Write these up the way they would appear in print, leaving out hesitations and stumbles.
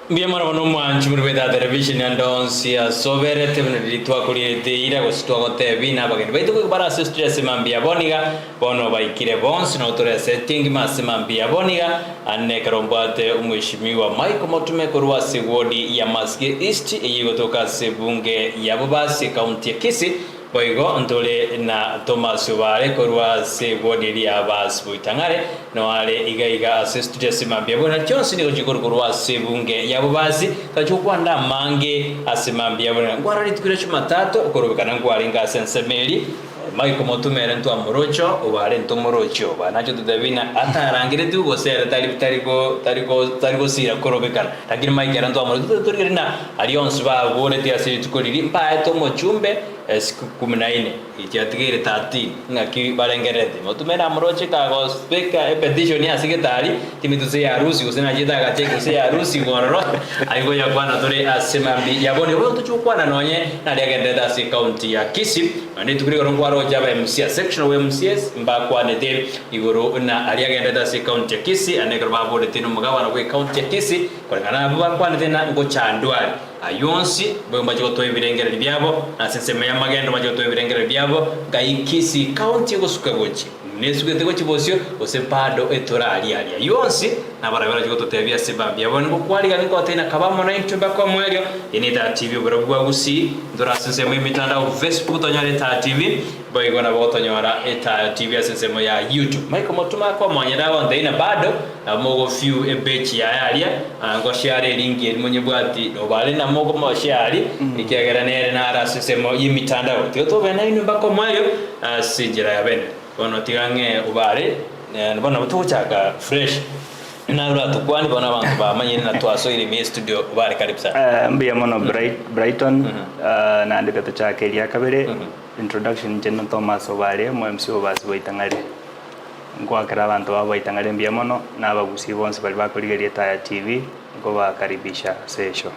Mbia mwana wano mwanchi murubeta television ya ndonsi ya sobere tebuna lituwa kuri deira gusitwa gote bina bageni baitu kubara stress mambia boniga bono baikire bonsi no tore setting mambia boniga anne karombate umweshimiwa Mca Motume kurwa sigodi ya Masige East yigotoka sebunge ya Bobasi county ya Kisii Boigo ntole na Thomas Wale kurwa segodi ya Basi Boitangare no ale iga assist jasimambia bona chonsi ni ojikuru kurwa sebunge ya Bobasi kachukwa nda mange asimambia bona ngwara litukire chuma tato Okorobekana ngwaringa sensemeli Mca Motume rento amorocho ubare nto morocho banacho tudavina atarangire tu gosera tariko sira Okorobekana lakini Mca rento amorocho turina alliance ba bore tia se tukoriri mpa to mochumbe siku 14 ikiatigire 13 ngaki barengerete Motume na amorocho kago speaker petition ya siketari timituze ya harusi usena jita gateke se ya harusi gororo aigo ya bwana tore asemambi yabone wewe tuchukwana nonye na liagendeta si county ya Kisii andi tukiri gorongwaro jaba Mca section we MCS mbakwa nete igoro na aliagendeta si county ya Kisii anekarba bode tino mugawana we county ya Kisii kwa mbakwa nete na ngo chandwali ayonsi bwe macho to ebirengere byabo na sensema ya magendo macho to ebirengere byabo gai Kisii county gosuka gochi nesugete gochi bosyo osepado etorali ali yonsi na barabara jiko totebya sebambya bone kwali ga nko tena kabamo na intumba kwa mwelyo inita TV burabwa gusi ndora sensema imitandao Facebook tonyale ta TV boigo na botonyora eta TV sensema ya YouTube Mca Motume kwa mwanyara wonde ina bado mogo few ebechi ya alia ngo share link munye bwati obale na mogo mo share ikiagera nere na ara sensema imitandao to bena inumba kwa mwelyo sijira ya bene ono tigange ubare nabona butuchaka fresh na ura tukwani bona abantu bamanye na twaso iri mi studio ubare karibu sana mbia mono Brighton na ndikato chake ya kabere introduction jenno Thomas Obare Mca Basi Boitangare ngwakira abantu ba Boitangare mbia mono na abagusi bonse bali bakoligeria ta TV ngo bakaribisha session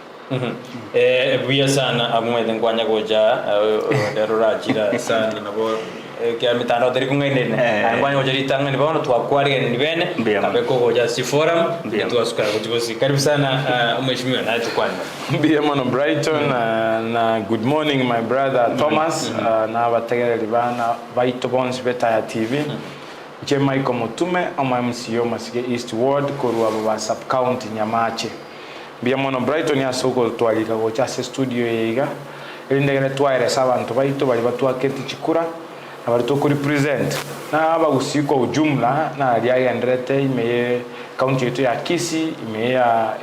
bia sana amwete ngwanya goja derora jira sana nabo kia mitandao teri kungainene angwanya ojeri tanga ni baona twakwari ni bene kabeko goja si forum tuasuka kujibosi karibu sana umeshimiwa na tukwani mbia mono Brighton na good morning my brother Thomas na bategere libana baito bonse beta ya TV je Mca Motume ama Mca Masige East Ward kurwa baba sub county Nyamache mbia mono Brighton ya soko twalika gocha studio yiga elindegere twaire sabantu baito bali batwaketi chikura abari to represent na abagusi kwa ujumla na aliagendrete ime county yetu ya Kisii ime ya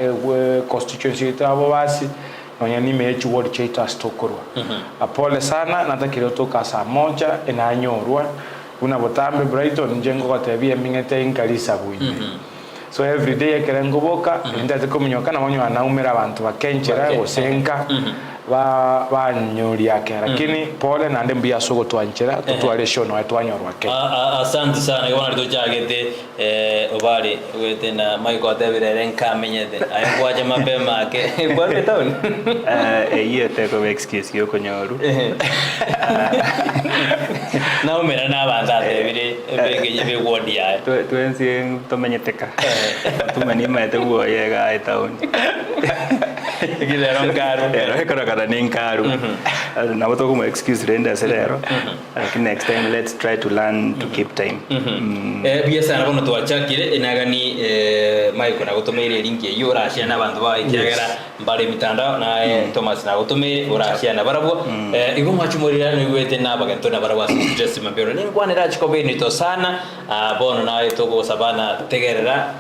constituency yetu ya Bobasi nonya ni mechi ward cheita stokorwa apole sana natakire toka saa moja enanyorwa una botambe Brighton njengo katebia mingete inkalisa buyi so every day kerengo boka ndate komunyoka na wanyo anaumera abantu bakenchera gosenka ba nyori yake lakini pole na ndembi ya soko twanchera tutwale shono atwanyorwa ke asante sana yona rito jagete obali wete na Mca David renka menyete ayangwaje mapema ke bwana town hiyo teko excuse yoko nyoru na umera na banza bire bege be wodi ya twensi tomenyeteka tumanima etebuo yega town Gilero ngaru ekora kada ninkaru na boto como excuse renda serero lakini next time let's try to learn to keep time bia sana bono twachakire enagani Mike na gutumire link yo rashia na bantu ba ikiagera mbale mitandao na Thomas na gutumire urashia na barabo igo mwachumurira ni wete na bagento na barabo stress mabero ni ngwanira chikobe ni to sana bono na itogo sabana tegerera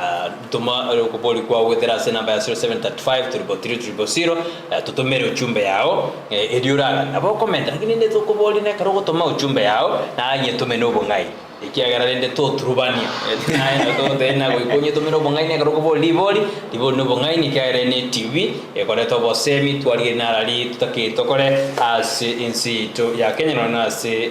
tuma ukopoli kwa wetera sena namba ya 0735 tutumere uchumbe yao ediuraga abo comment lakini ndeto kuboli ne karogo toma uchumbe yao na anye tumenobo ngai ikiagara rende to trubania na to tena go ikonye tumenobo ngai ne karogo boli no ngai ni kaire ne TV ekore to bosemi twali na rali tutake tokore as insi to ya Kenya na se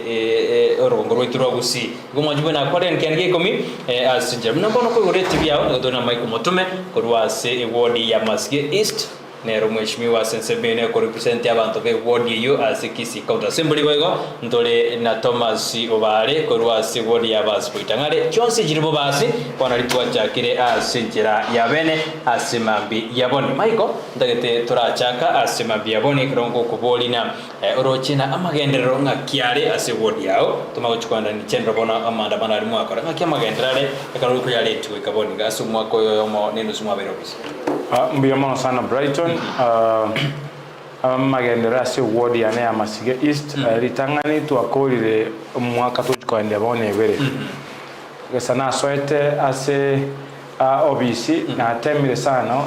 orongoro ituro gusi gomo jibo na kore nkenge komi as jamna bono ko ure TV yao to na Mca Motume korwa se ward ya Masige East nero mheshimiwa sensebene ko represent abantu be ward yo asikisi county assembly goigo ntole na Thomas Obale ko rwasi ward ya Basi Boitangare chonse jiribo basi kwana litwa chakire asinjira ya bene asimambi yabone Michael ndagete turachaka asimambi yabone krongo kubolina orochina amagenderero ngakiare ase ward yao tumagochkwanda ni chendro bona amanda bana rimu akora ngakia magenderare akaru ko yale tuwe kaboni gasu mwako yo mo nenu sumwa berobis mbiyamo sana Brighton magendera se ward ya Mca Masige East ritangani twakorire mwaka tuchkwanda bone bere gesana soete ase OBC na temire sana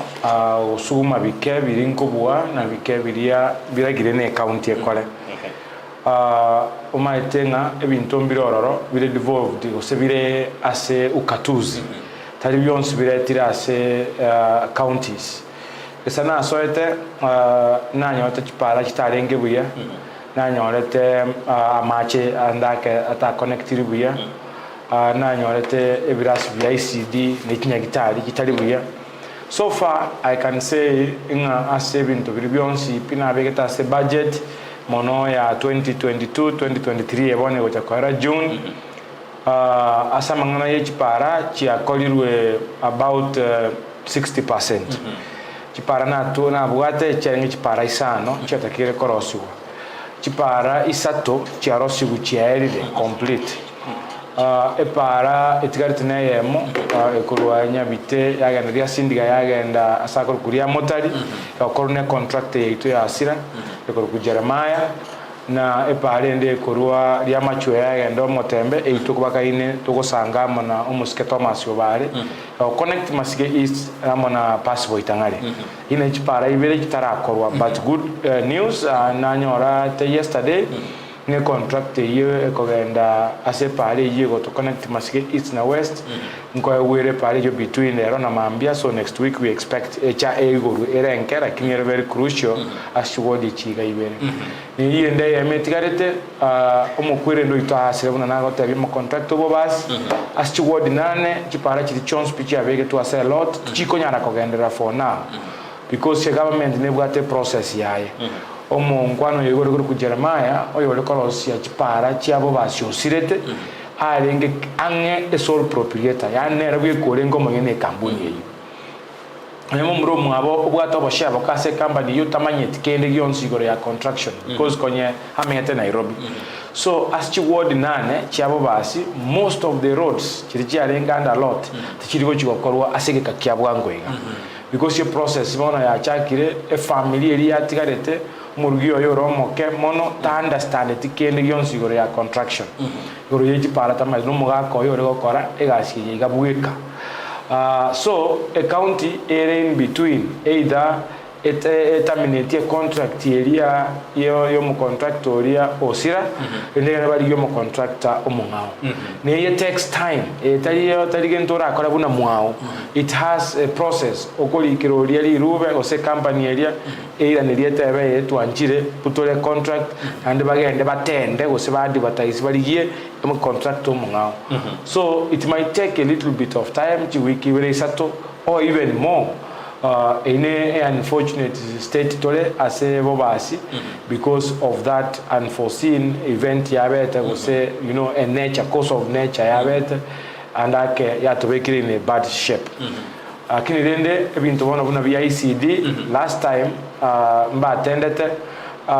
usuma bike birinkubwa na bike biragire ne county ekole umaitenga ebintu mbirororo bire devolved gosebire ase ukatuzi tari byonse biretira ase counties esana soete nanyote chipara chitarenge buya nanyorete amache andake ata connected buya nanyorete ebirasi bya ICD nekinyagitari kitari buya. So far I can say inga ase bintu biri byonse pina begeta ase budget mono ya 2022-2023 ebone gochakora June asa mangana yechipara chia kolirwe about 60%. Chipara na tu na buate chenge chipara isano chatakire korosiwa. Chipara isato chiarosigu chiaeride complete. Epara etigaritene yemo ekulwa nyabite yagenda dia sindiga yagenda asakor kuria motari yakorune contract yitu ya asira ekor ku Jeremiah na epare ende korwa ria machwe yagenda motembe eitu kubaka ine tugosanga mona umuske Thomas Obale connect Masige East mona Basi Boitangare ine chipara ibere kitarakorwa but good news nanyora yesterday ne contract ye ekogenda ase pare ye go to connect Masige East na West nko were pare yo between there na mambia. So next week we expect echa eguru erenkera kinere very crucial as to what the chiga ibere ni yende emetigarete omukwire ndo itaasire buna nago tabi mo contract bo bas as to what nane chipara chiri chance pichi abege to ase a lot chiko nyara kogendera for now because the government ne bwate process yaye omongwano yegoro ku Jeremiah oyole kolosia chipara chiabo basyo sirete arenge ange the sole proprietor yanera bwe korengo mongene kampuni yeyo ayemo mro mwabo obwato boshabo kase company yo tamanyet kende yonsigoro ya construction because konye hamete Nairobi. So as chi ward nane chiabo basi most of the roads chiri arenga and a lot tichirigo chigokorwa asege kakiabwa ngoinga because your process bona ya chakire a family eri atigarete murugio yo romoke mono ta understand tikende yonsigoro ya contraction goro yeji para tamaz no muga ko yo gokora egasi yigabuika. So a county area in between either terminate a contract area yo mo contractoria osira ende bari yo mo contractor omungao ne it takes time tari gentora akora buna mwao it has a process okoli kiroria li rube ose company area ira ne lieta ebe etu anjire putole contract and bagende batende ose badi bataisi baligie mo contract omungao. So it might take a little bit of time to wiki wele sato or even more in a unfortunate state tole ase bobasi because of that unforeseen event yabeta go say you know a nature cause of nature yabeta and ake ya to be in a bad shape. Akini rende ebintu bona buna via ICD last time mba attendete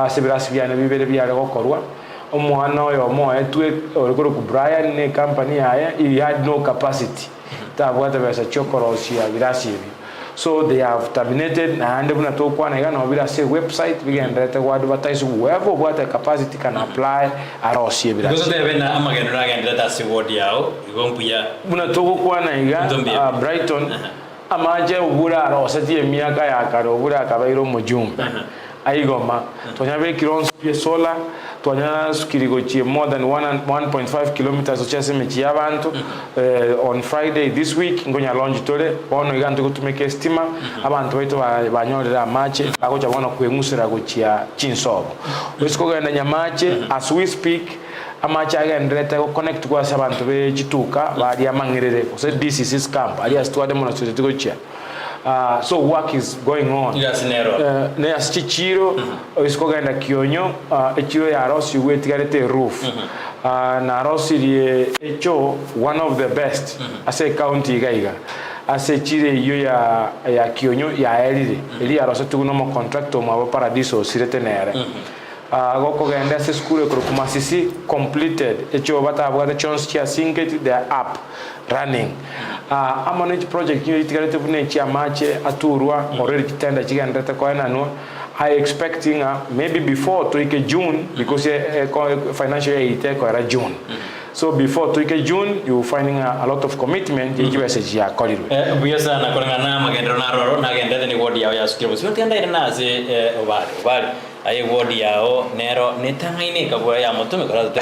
sebirasi bya bibere bya gokorwa omwana oyo mo etwe orukuru ku Brian ne company haya he had no capacity tabwata besa chokorosi ya birasi ibi. So they have terminated and buna to kwa na no bila say website bigenda te kwa advertise whoever what the capacity can apply arosi bila because they bena amagendo agenda ta se word yao igompuya buna to kwa na iga Brighton amaje ubura arosa tie miaka ya karo ubura akabairo mujumbe aigoma tonyabe kilons pie sola tonya skirigochie more than 1.5 kilometers ochese mechi yabantu on Friday this week ngonya launch tole ono igantu kutumeke stima abantu baito banyorera mache akocha bona kwengusira gochia chinsobo wesiko genda nyamache as we speak amache agendrete ko connect kwa sabantu be chituka bali amangirere so this is camp ali astwade mona tutikochia So work is going on. Yes, nero. Ne asichiro iskogenda kionyo echiro ya rosi wetigarete roof. Na rosi rie echo one of the best ase county gaiga. Ase chire iyo ya kionyo ya elire. Eli ya rosi tuguno mo contractor mo paradiso sirete nere. Gokwanera ase school Mca Masige completed echo bata bwa the chance chia singed their app running. Manage project you itigarete bune chia mache aturwa already kitenda chigendete kwa nanu. I expecting maybe before to June because financial year ite June. So before to June you finding a lot of commitment you message ya koliru. Buyasa na kolangana magendro na roro na gendete ni wodi yao ya skiro. Simuti anda na se obali. Aye wodi yao nero netangaine kabwa ya Motume kwa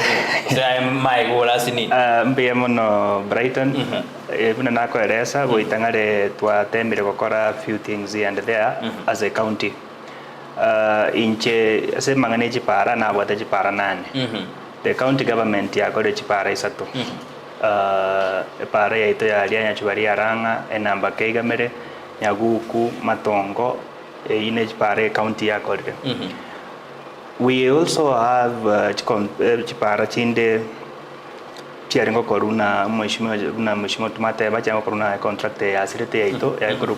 sai mai gola sini. Mbe mono Brighton. Buna nako eresa Boitangare twatembere gukora few things and there as a county. Inche ase mangane chipara na bwata chipara nane. The county government ya kore chipara isato. Para ya ito ya lianya chibari aranga enamba keigamere nyaguku matongo ine chipara county ya kore. We also have chipara chinde chiaringo koruna mheshimiwa tumateba chango koruna contract ya sirete ya ito ya kuru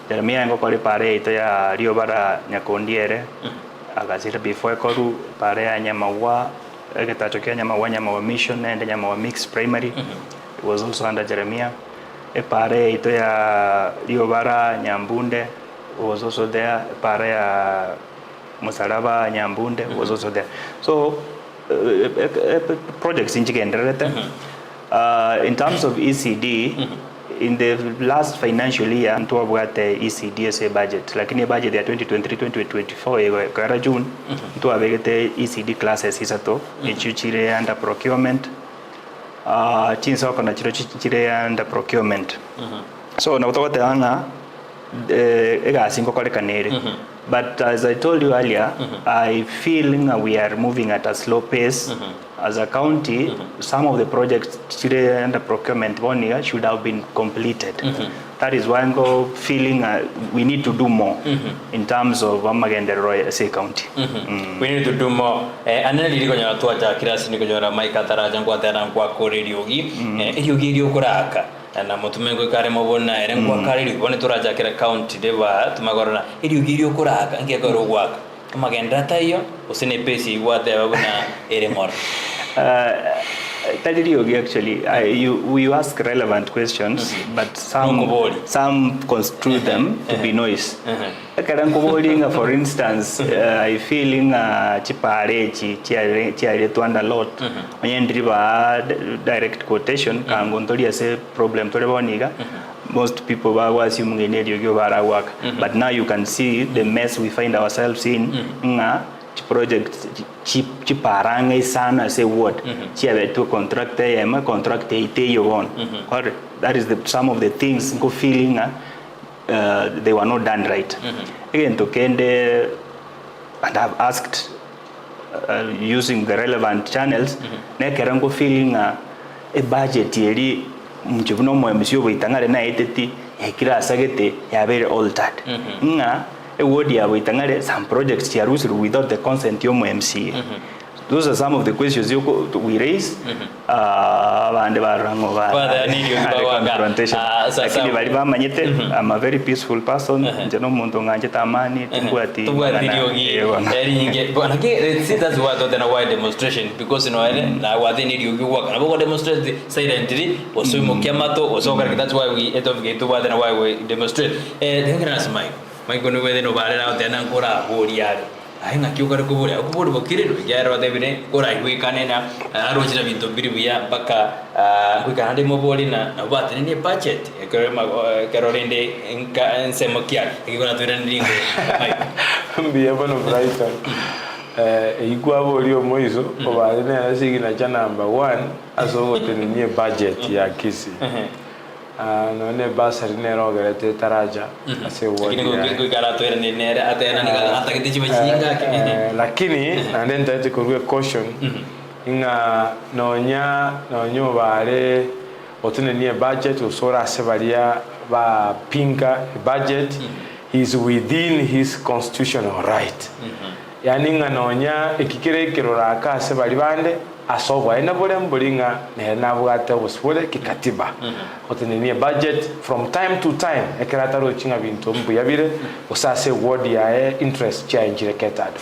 Jeremia ngo kore pare ito ya Rio bara nyakondiere agasira before koru pare ya Nyamawa eketachokea Nyamawa mission and Nyamawa mixed primary. It was also under Jeremia. Pare ito ya Rio bara Nyambunde was also there. Pare ya Musaraba Nyambunde was also there. So projects in Chigenderete. In terms of ECD, in the last financial year, we have the ECD budget. Lakini budget ya 2023-2024 kwa June, we have the ECD classes isato, ichuchire under procurement. Chinsa kona chire under procurement. So na kutoka teanga ega singo kole kanere. But as I told you earlier, I feel we are moving at a slow pace. As a county, some of the projects under procurement should have been completed. That is why I'm feeling we need to do more in terms of Magenderoy County. We need to do more. Anali liko tuacha kirasi niko nyora Mca Taraja kwa tena kwa koriogi. Eriogi kuraka. Na Motume Mca Masige erengwa kari bone turaja kira county deba tumagorona eriogi kuraka ngiye goro gwaka. Magenda tayo usine pesi wate babuna eremor. Actually, you ask relevant questions, but some construe them to be noise. For instance, I feeling chipare chiare to under lot. When direct quotation, kangontori say problem to the most people were assuming work. But now you can see the mess we find ourselves in. Project chiparanga sana say what chiave to contract ite you on. That is some of the things go feeling they were not done right. Again to Kende, and I've asked using the relevant channels nekerango feeling a budget yeri mchivuno Mca Boitangare na iteti ekira sagete ya very altered. Wodi ya Boitangare some projects are without the consent of MCA. Those are some of the questions we raise. I'm a very peaceful person. That's why demonstration, because you know they need you work. I demonstrate silently. That's why we advocate to why we demonstrate. Mai kono wede no bare na tena kora horiare ainga kyukara kubure akubure bokire yaro debine kora iwekane na arojira bintu biribuya baka kwikande moboli na bate ni budget kerorende nsemo kya ikona twira ndingo mbiye bono Brighton igwa bolio moizo obale na asigina cha number 1 asogote ni budget ya kisi. No ne basari nero garete taraja ase wodi lakini andenta ete kurwe caution inga nonyo bare otune nie budget usora sebaria ba pinka budget is within his constitutional right. Yani nganonya ekikire kirora kase bali bande asobwa ena bole mbulinga na bwate busbole kikatiba otenenie budget from time to time ekirata ro chinga bintu mbuyabire usase word ya interest change reketad.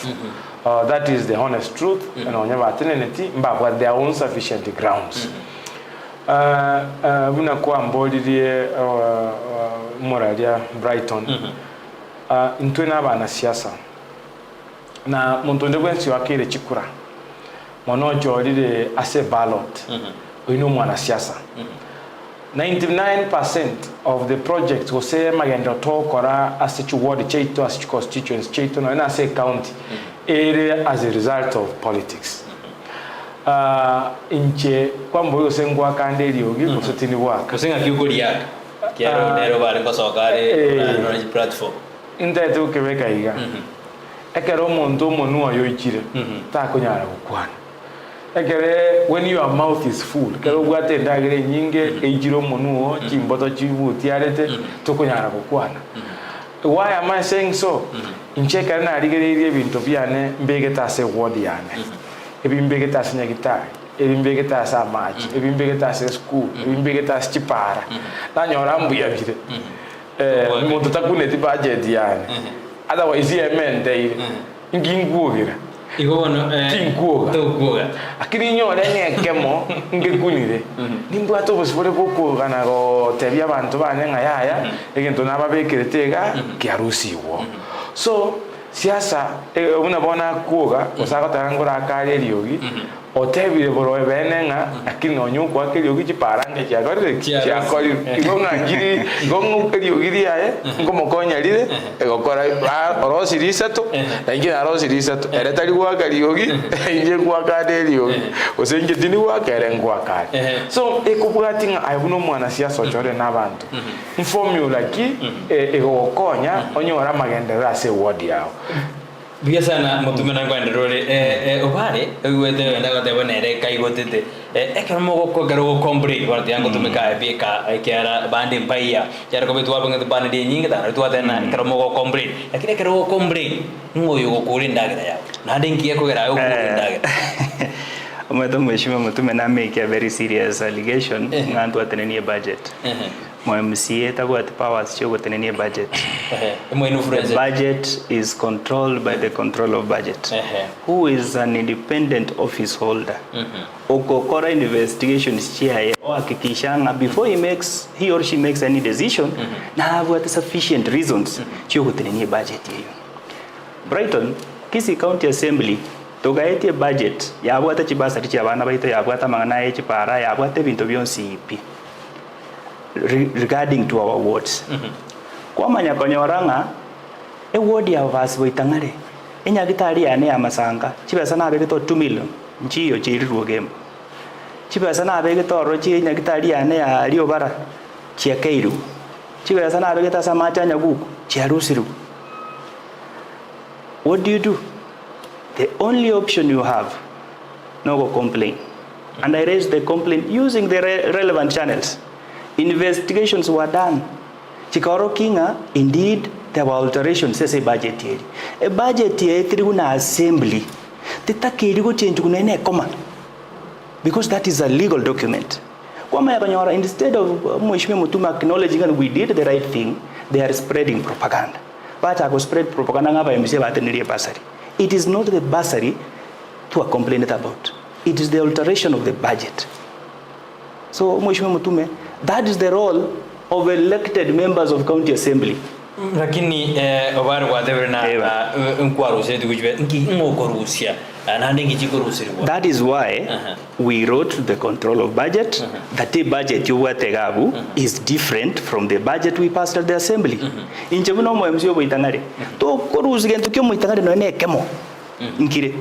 That is the honest truth. Anonya bateneneti mbabwa their own sufficient grounds. Muna kwa mbolirie moralia Brighton intwena bana siasa na muntu ndebwensi wakire chikura mono jorire ase ballot ino mwana siasa 99% of the projects will say magenda tokora ase chuward cheito ase constituents cheito na ase county area as a result of politics. Inche kwambo yo sengwa kandeli yogi kusotini waka kusenga kigulia kiaro nero bale kosokare knowledge platform inda eto kebeka iga ekero muntu monu ayo ichire ta kunyara gukwana ekere when your mouth is full kero bwate ndagire nyinge ejiro monu chimboto chibuti arete to kunyara gukwana. Why am I saying so? Inche kana arigererie bintu byane mbegeta se word yane ebimbegeta se nyagitari ebimbegeta sa match ebimbegeta se school ebimbegeta se chipara nanyora mbuya bire muntu takuneti budget yani otherwise yemen day ngingwugira igono tinkuga akiri nyore nekemo ngekunire nimbwato busibore boko kana go tebya abantu banyenga yaya egento nababekeretega kiarusiwo. So siasa unabona kuoga osaka tarangora akali lyogi otebire boroe benenga akini onyuko akili yogi chiparange kyagorire kyakori igonga ngiri gongo lyogi yae ngomokonya lire egokora orosi risato nangi arosi risato eretali gwaka lyogi inje gwaka lyogi osenje dini gwaka erengwa kale. So ekubwatinga ayibuno mwana siasa ochore nabantu formula ki egokonya onyora magendera ase word yao biya sana Motume na kwenda role obare wete wenda gote bonere kai gotete ekamo gokogero complete barte yango tumeka bika ekara bandi mpaya yara ko betu abanga bandi nyinga tara tu atena ekamo go complete lakini ekero complete ngoyo gokuri ndagira yao na denki ekogera yo gokuri ndagira Mheshimiwa Motume na make a very serious allegation ngantu atenenie budget. MCA tago at powers chogo tenenie budget. The budget is controlled by the control of budget. Who is an independent office holder? Okokora investigations chair or akikishanga before he or she makes any decision na have sufficient reasons chogo tenenie budget yeyo. Brighton Kisi County Assembly togaetie budget yabwata chibasa tichi abana baito yabwata mangana echipara yabwata bintu byonsi ipi regarding to our wards. Kwa manya konyoranga ward ya Basi Boitangare enyagitari yane amasanga chibasa na begeto 2 million nchiyo chirirwo game chibasa na begeto rochi enyagitari yane ya liobara chiakeiru chibasa na begeta samata nyaguku chiarusiru. What do you do? The only option you have, no go complain. And I raised the complaint using the relevant channels. Investigations were done. Chikaro Kinga, indeed, there were alterations, say budget here. A budget here, tribuna assembly. Teta kirigo change kunene koma. Because that is a legal document. Instead of Mheshimiwa Motume acknowledging that we did the right thing, they are spreading propaganda. But I go spread propaganda ngaba MCA bateniri basari. It is not the bursary to a complaint about. It is the alteration of the budget. So, Mheshimiwa Motume, that is the role of elected members of county assembly. Lakini obari whatever na nkwarusia tukujwe ngokorusia na ndingi chikorusia. That is why we wrote the control of budget. That the budget you wategabu is different from the budget we passed at the assembly. Inchebuno mo MCA Boitangare. To korusia ntukyo Boitangare no ene kemo. Nkire.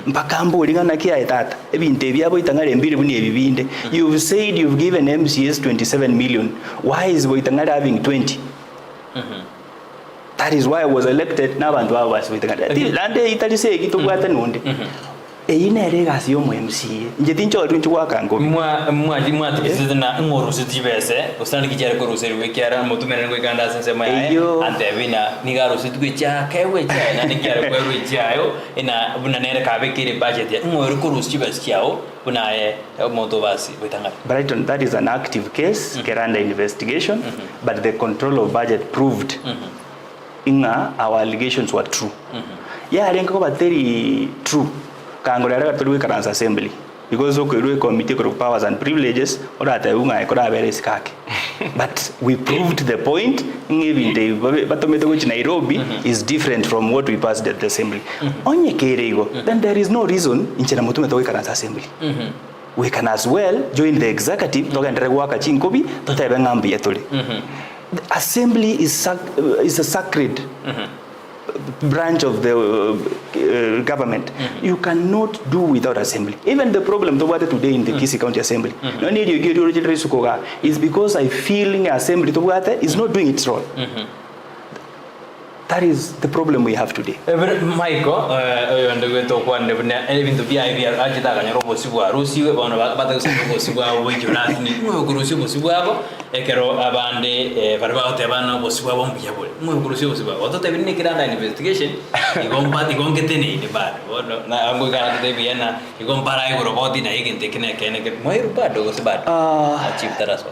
Mpaka mbolinga nakia etata. Ebinte bya Boitangare mbiri buni ebibinde. You've said you've given MCS 27 million. Why is Boitangare having 20? That is why I was elected. Now and Basi Boitangare. Lande itali say gitu bwata nonde. ine regasi yo MCA nje tincho runchu wakango mwa tibizina ngorusi tibese usani kijara ko ruseri wekiara Motume ngo iganda sema ante bina nigarusi twicha kewe cha na nikiara ko wichayo ina buna nere kabe kire budget ya ngoru ko rusi tibese chao buna Mca Basi Boitangare. Brighton, that is an active case under investigation, but the control of budget proved our allegations were true. Yeah, I think about very true. Kangolera tuli Karans Assembly because we committee of powers and privileges or at but we proved the point but Nairobi is different from what we passed at the assembly. Onye kerego, then there is no reason in Motume Karans Assembly. We can as well join the executive to work the assembly is a sacred branch of the government. You cannot do without assembly. Even the problem today in the Kisii County Assembly, no need you get your is because I feel assembly is not doing its role. That is the problem we have today. Michael, and to one even the VIP agita and Robosua, Rusi, one of Batasua, which you asked me, Gurusuabo, Ekero Abande, Varba Tevano, Bosua won't be able. Mugurusuba, although they will make an investigation, you won't get any bad. I'm going to Vienna, you go buy or about in a can take a can more bad was bad. Chief Taraso.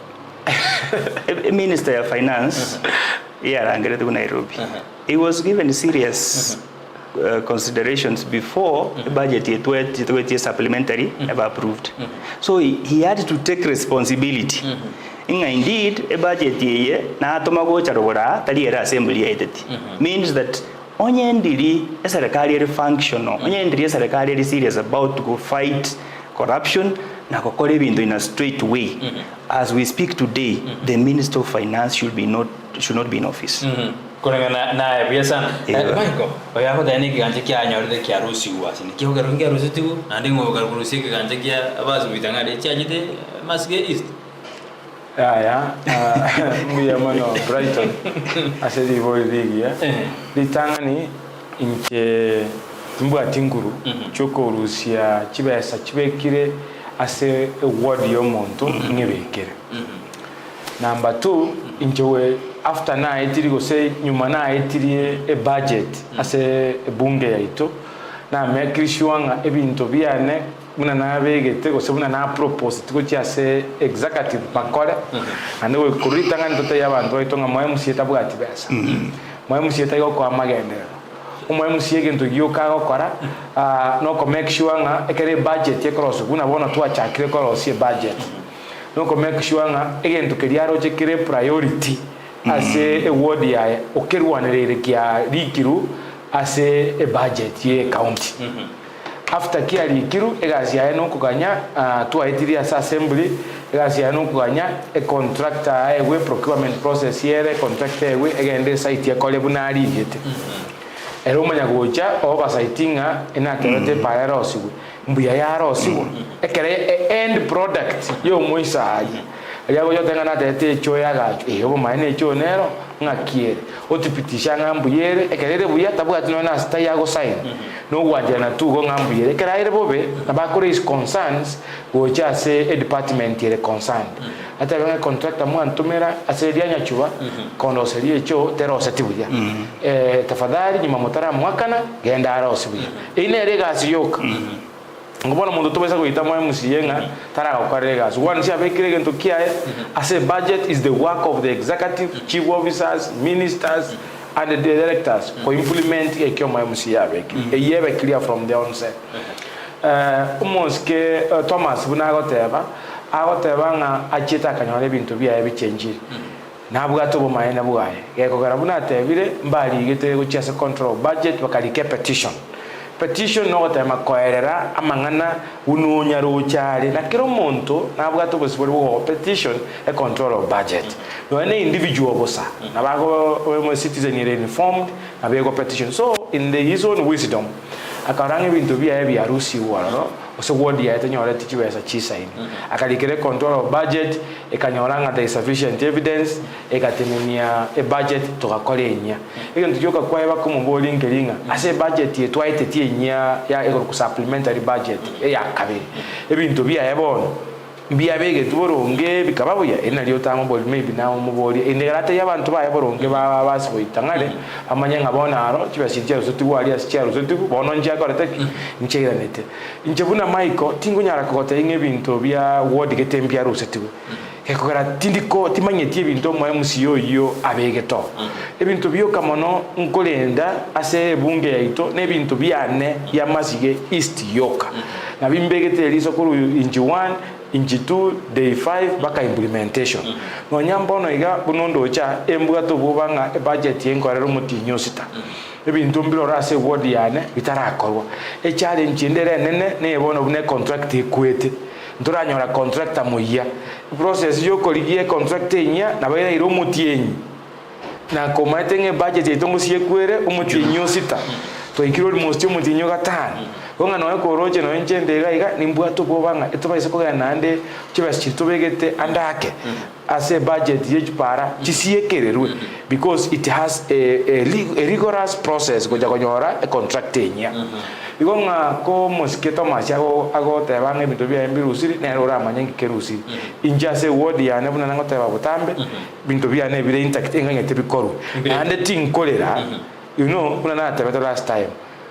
Minister of Finance, Nairobi. He was given serious considerations before the budget year 2020 supplementary ever approved. So he had to take responsibility. Indeed, a budget year na tomagocha robora taliera assembly means that onye ndiri serikali functional, onye ndiri serikali serious about to go fight corruption na kokore bintu in a straight way. As we speak today, the Minister of Finance should not be in office. Kuna na biasa Michael oya ko dani kiganje kya nyoride kya rusi wasi ni kihoga rungia rusi tu andi ngoga rusi kiganje kya Basi Boitangare chajide Masige East muya mano Brighton asedi voidigia litangani inche mbwa tinguru choko rusia chibesa chibekire ase ward yo monto ngibekire. Number 2 inchowe after na itiri go say nyuma na itiri a budget ase bunge yaito na mekrishuanga ebinto biane muna na begete go se muna na propose tuko ase executive bakore ande we kuritanga ntote yabantu itonga mwe musieta bwati besa mwe musieta yo kwa magendero umwe musiege nto yoka gokora no ko make sure nga ekere budget yekroso kuna bona tu achakire ko sie budget no ko make sure nga egento keriaro chekire priority ase a ward ya okerwanere kia likiru ase a budget ye county. After kia likiru egasi ya no kuganya tu aitiri asa assembly egasi ya no kuganya a contractor ewe procurement process yere contractor ewe egende site ya kole bunari yete ero manya gocha oba sitinga ina kerete para osigu mbuya ya osigu ekere end product yo moisa yago yotenga na tete choya gacho ebo maine cho nero ngakiere otipitisha ngambuyere ekerere buya tabuga tinona sta yago sign no gwanja na tugo ngambuyere ekeraire bobe abakore is concerns gocha se a department yere concerned ata benga contractor mu antumera asedia nyachuba kondo serie cho tero setibuya tafadhali nyuma motara mwakana genda arosibuya ine regasi yoka ngobona mundu tobesa kuita mwa musiyenga tara okarega so one sia bekire ngento kiae ase budget is the work of the executive chief officers ministers and the directors for implement ekyo mwa musiyabe eyebe clear from the onset umoske Thomas bunagoteba agoteba nga achita kanyole bintu bya ebichenjiri nabwa to bomaye nabwaye gekogara bunatebire mbali gete go chase control budget bakalike petition no tema koerera amangana ununya rochare na kiro monto nabwa to bosibori bo petition a control of budget no any individual bosa na bago we citizen ire informed na bego petition so in his own wisdom akarange bintu bya Rusi waro ose ward ya nyore tichiweza chisaini akalikire control of budget ekanyoranga there is sufficient evidence ekatemenia a budget tukakole enya ikintu kyoka kwaiba kumuboli ngelinga ase budget yetwaite tienya ya eko supplementary budget ya kabiri ebintu bya yabona bia bege tuboronge bikababuya enaliyo tamo boli maybe nawo muboli endelate yabantu baye boronge basi Boitangare amanya ngabona aro kibashitia rusuti wali asitia rusuti bono nje akorete ncheranete njebuna Michael tingunyara kogote ingebintu bia ward getembia rusuti ekogera tindiko timanyetie ebintu mwa MCO yo abegeto ebintu byo kamono nkolenda ase bunge yaito nebintu byane ya Masige East yoka na bimbegete eliso kuru inji 1 inji 2 day 5 baka implementation no nyambono iga bunondo cha embwa to bubanga budget yenkorero mutinyo sita ebintu mbiro rase ward yane bitarakorwa challenge ndere nene nebona bune contract ekwete nturanyora contractor muya process yo koligie contract enya na bayira iro mutienyi na komatenge budget etongo siekwere umutinyo sita to ikiro most umutinyo gatano konga no ekoroje no enchende iga nimbwato bobanga etobaise kogana ande chibasitobegete andake ase budget yechpara chisiekererwe because it has a rigorous process goja konyora a contract enya igonga ko mosketo mashago agote bange bintu bya mbirusiri na rora amanyengi kerusiri injase word ya ne buna nangote babutambe bintu bya ne bire intact enganye tebikoru ande tinkolera you know buna na tebeta last time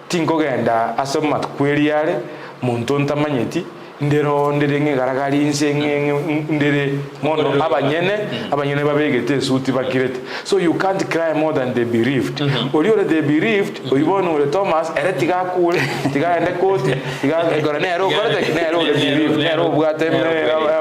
tinkogenda asoma kweliare muntu ntamanyeti ndero nderenge garagari insenge ndere mono abanyene babegete suti bakirete so you can't cry more than the bereaved oliore the bereaved oibono ole Thomas eretiga kule tiga ende koti tiga goranero korete nero le bereaved nero bwate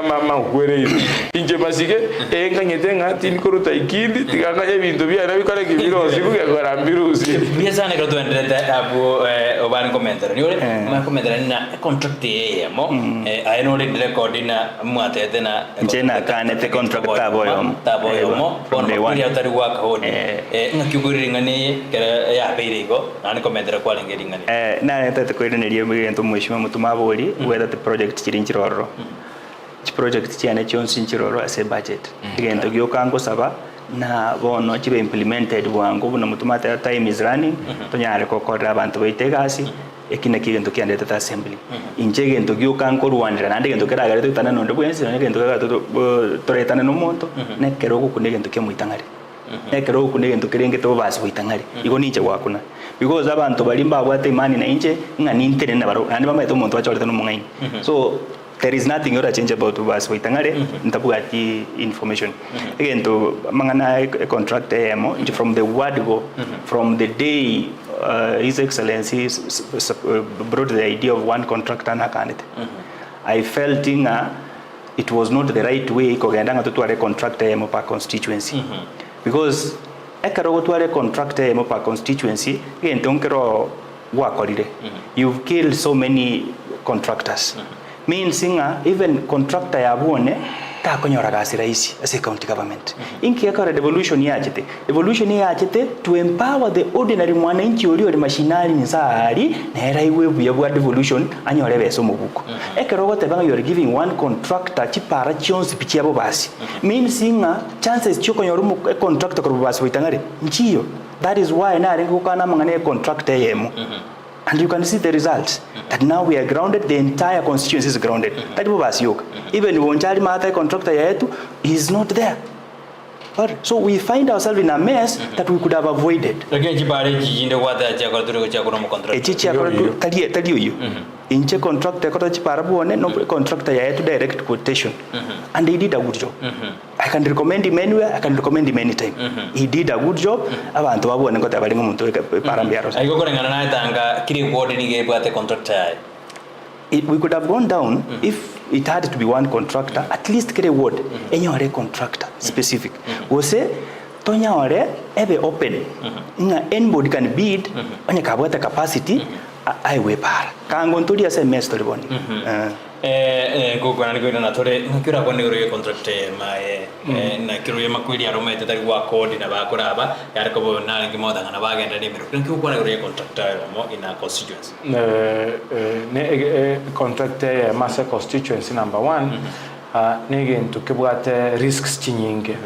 mama kwere inje basige enganyetenga tinkoruta ikindi tiga nga ebintu bya nabikore kibiro sikuge gorambirusi biasa ne kroto endete abu oban commentary ni ole ma commentary na contract yemo I know the record in Mwatete na Jena kanete contract taboyomo on the one other work hold ngakuguri ngani ya beirigo na komentera kwa lingeri ngani na tete ko ine riyo mugento mwishima mutumaboli whether the project chirinchiroro chi project chiane chonsinchiroro ase budget igento gyokango saba na bono chibe implemented wango buno mutumata time is running tonyare kokora abantu boitegasi ekina kigento kiandete ta assembly inje gento gyukanko rwandira nande gento keragare tutana nonde bwensi nande gento kaga toretana no monto nekero gukune gento ke Muitangare nekero gukune gento kerenge to basi Boitangare igo ninje gwakuna because abantu balimba bwate imani na inje ngani intene na baro nande bamaito monto wachoreta no mungaini so there is nothing or change about Basi Boitangare ntabugati information again to mangana contract emo from the word go from the day His Excellency brought the idea of one contractor na kanete I felt it was not the right way kogenda to contractor emo per constituency because ekaro to contractor emo per constituency again tonkero wakorire you've killed so many contractors means even contractor ya bone ta konyora gasi raisi as a county government inki yakora devolution yachete to empower the ordinary mwananchi ori mashinari nisari na era iwe buya devolution anyore beso mubuko ekerogote banga you are giving one contractor chipara chionsi pichiabo basi means chances chokonyora mu contractor ko Basi Boitangare nchiyo that is why na arengo kana mangane contractor yemo and you can see the results that now we are grounded, the entire constituency is grounded. That was yoke. Even Wonchari Mata contractor yetu is not there. So we find ourselves in a mess that we could have avoided. Inche contractor no contractor yetu direct quotation and he did a good job. I can recommend him anywhere, I can recommend him anytime. He did a good job. Abantu babone ko tabali ngomuntu parambiaro. Aiko korengana na tanga kiri board ni gebate contractor. We could have gone down if it had to be one contractor, at least get a word. Any contractor specific. Wose tonya ore ebe open. Anybody can bid. Anya kabwata capacity. I we par. Kangon to dia se mestori boni. Gokwanera kwina na tore nkira kwa ni uri contract na kiruye makwiri aromete tari wa code na bakuraba yari ko bona ngimoda ngana bagenda nimero nkiko kwa ni uri contract mo ina constituency contract Mca constituency number 1 nege ntukibwate risks chinyinge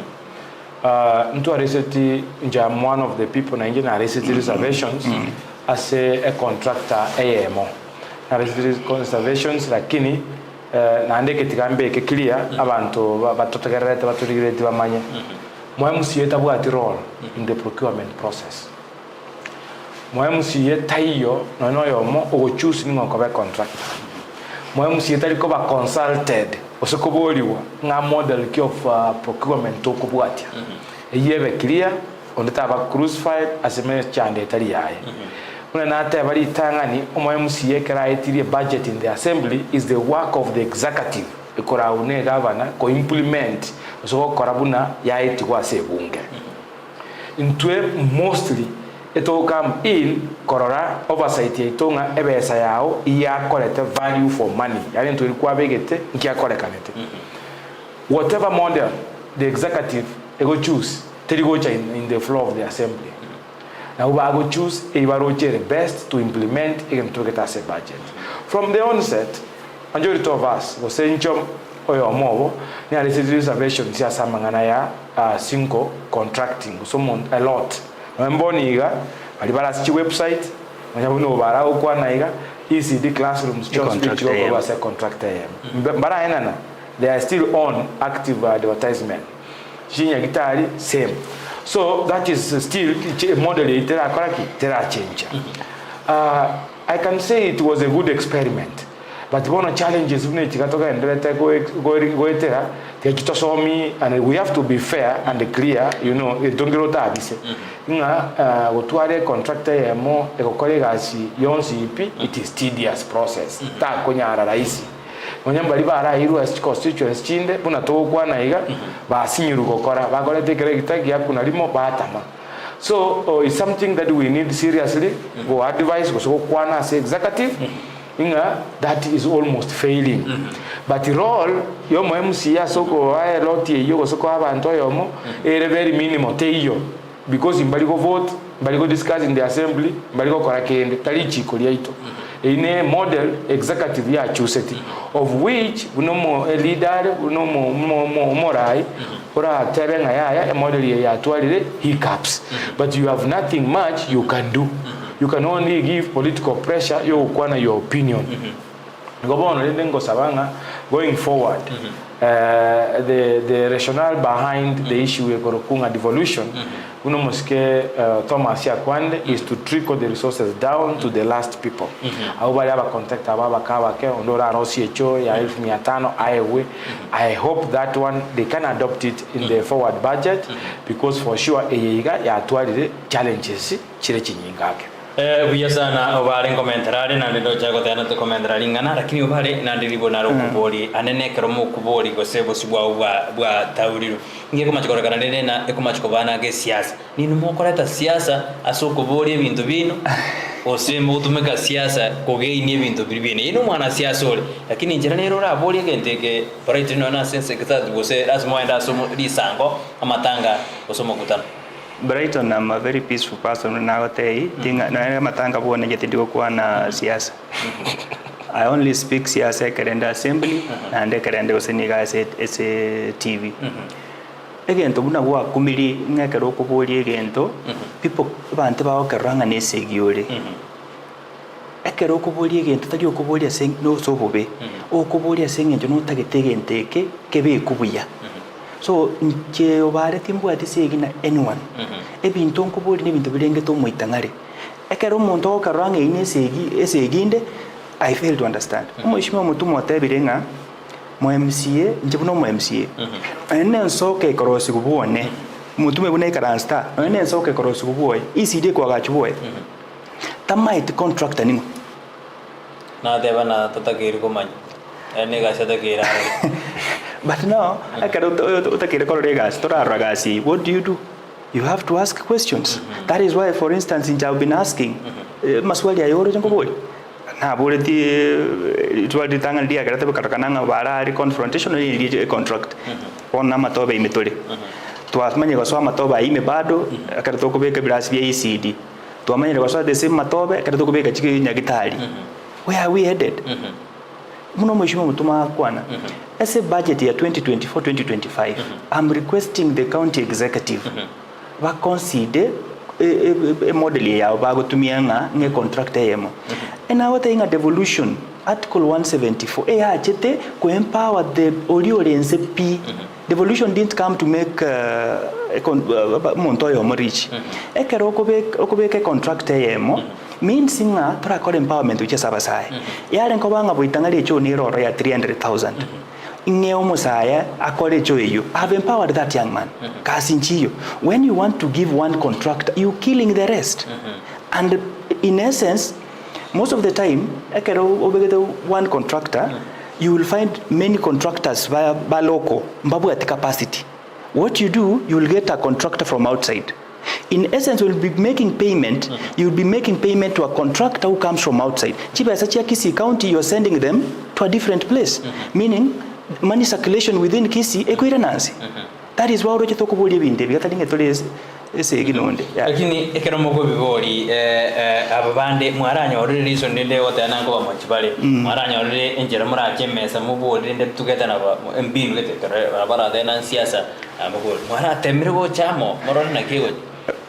ntu areseti nja one of the people na ingine areseti reservations as a contractor AMO na reservations lakini naandike tigambe ke clear abantu batotegerete baturigirete bamanye MCA etabwati role in the procurement process MCA tayo no yomo ogo choose ningo ko be contractor MCA tari ko ba consulted osokoboliwa nga model ki of procurement to kubwatia eyebe clear ondeta ba crucified as a chande tari yaye na ate bari tangani MCA keraitirie budget in the assembly is the work of the executive ekora une governor ko implement so korabuna yaiti kwa sebunge intwe mostly eto come in korora oversight itonga ebesa yao iya collect value for money yani ntwe kwa begete nkia korekanete whatever model the executive ego choose terigo in the floor of the assembly. Now we are going to choose the best to implement and to get us a budget. From the onset, majority of us was saying oyo mobo ni alisizi reservation sia samangana ya single contracting so a lot. Mboni iga alibala si website manyabuno bara okwa na iga ECD classrooms just which was a contractor. Bara enana they are still on active advertisement. Shinya gitari same. So that is still model itera change. I can say it was a good experiment, but one of the challenges we need to go and we have to be fair and clear. You know, don't get out of it. Contractor mo ekokolegasi yonsi it is tedious process. Ta konya raisi. Onyamba libara iru as constituency chinde buna tokwa na iga ba sinyiru gokora ba gole tekere gitagi yakuna limo batama. So it's something that we need seriously go advise go kwana as executive inga that is almost failing. But the role yo MCA soko aye loti yo soko abantu yomo ere very minimal teyo because imbali go vote imbali go discuss in the assembly imbali go kora kende talichi koliaito in a model executive ya chooseti of which unomo a leader unomo morai ora tebenga ya model ya twalire hiccups but you have nothing much you can do. You can only give political pressure yo kwana your opinion. Gobono lengo sabanga going forward the rationale behind the issue of Gorokunga devolution unomoske Thomas Yakwande is to trickle the resources down to the last people. Awali aba contact ababa kawa ke ondora CHO ya 1500 ayewe. I hope that one they can adopt it in the forward budget because for sure eyiga ya atwalire challenges chire chinyingake. Buya sana obare komentarari na ndo chago tena to komentarari ngana lakini obare na ndiribo na rokubori anene kromo kubori gosebo sibwa bwa tauriru ngeko machikora kana nene na eko machikobana ke siasa nini mokoreta siasa asokubori ebintu bino osemo Motume siasa kogeini ebintu bibine ino mwana siasa ole lakini njira nero rabori agenteke right no na sense kitatu gose lazima enda somo lisango amatanga osomo kutana. Brighton, I'm a very peaceful person now. Matanga bone getting kwa na siasa. I only speak siasa kerenda assembly and kerenda oseniga as a TV. Again, to buna wa kumiri ngakero ko boli agento people bante ba okeranga ne segiore. Ekero ko boli agento tagi ko boli aseng no so bobe. O ko boli aseng njo no tagete genteke kebe kubuya. So nche obare timbu atisegina anyone ebintu nkubuli n'ebintu bilenge to Boitangare ekero umuntu okaranga ine eseginde I fail to understand umwishima Motume otebirenga MCA nje buno MCA ene nsoke korosi kubone Motume bune karansta ene nsoke korosi kuboye ECD kwa gachuboye tamait contractor ningo na deba na tatakiri komanya ene gashata kira. But now, I cannot what do you do? You have to ask questions. That is why, for instance, I've been asking, Maswali, I already go boy. na bureti twali tanga ndia karate bakatakana bara ari confrontation ili contract ona matobe imitore twamanye goswa matoba ime bado akarito kubeka bilasi bya ECD twamanye goswa the same matobe akarito kubeka chiki nyagitari where are we headed muno mheshimiwa Mutuma kwana as a budget ya 2024-2025 I'm requesting the county executive ba consider a model ya ba gutumia nge contract yemo and now what in devolution article 174 achete ko empower the Oriolense P devolution didn't come to make montoyo morich ekero okobeke contract yemo means nga para call empowerment uche sabasai yale nkobanga Boitangare echo ni roro ya 300,000 inge omusaya akole echo eyo have empowered that young man kasi nchiyo when you want to give one contractor you killing the rest and in essence most of the time ekero obegete one contractor you will find many contractors by local mbabu at capacity what you do you will get a contractor from outside. In essence, we'll be making payment. You'll be making payment to a contractor who comes from outside. Chiba Sachi Kisii County, you're sending them to a different place, meaning money circulation within Kisii equivalence. That is why we talk about the binde. Because I think it is eginonde. Lakini ekero moko bigori ababande mwaranya orire reason nende otana ngo bamachibale mwaranya orire enjera murache mesa mubo nende tugeta na mbinu gete bara dena siasa amoko mwaratemire go chamo morona na kigo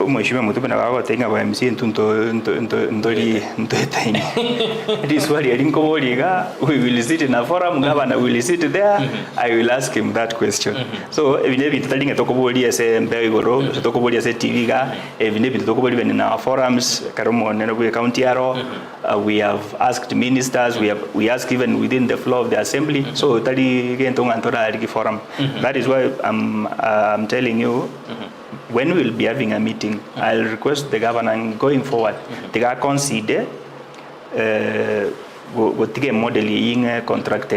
Mheshimiwa Mutume na wao tenga ba MC ndoli ntoetaini this wali alinkoboliga we will sit in a forum governor will sit there I will ask him that question so evinebi tutalinga tokobolia se mbegoro tokobolia se TV ga evinebi tokobolia na forums karomo neno ku county aro we have asked ministers we ask even within the floor of the assembly so tali gento ngantora ali forum that is why I'm telling you when we will be having a meeting, I'll request the governor going forward to consider what the model in contract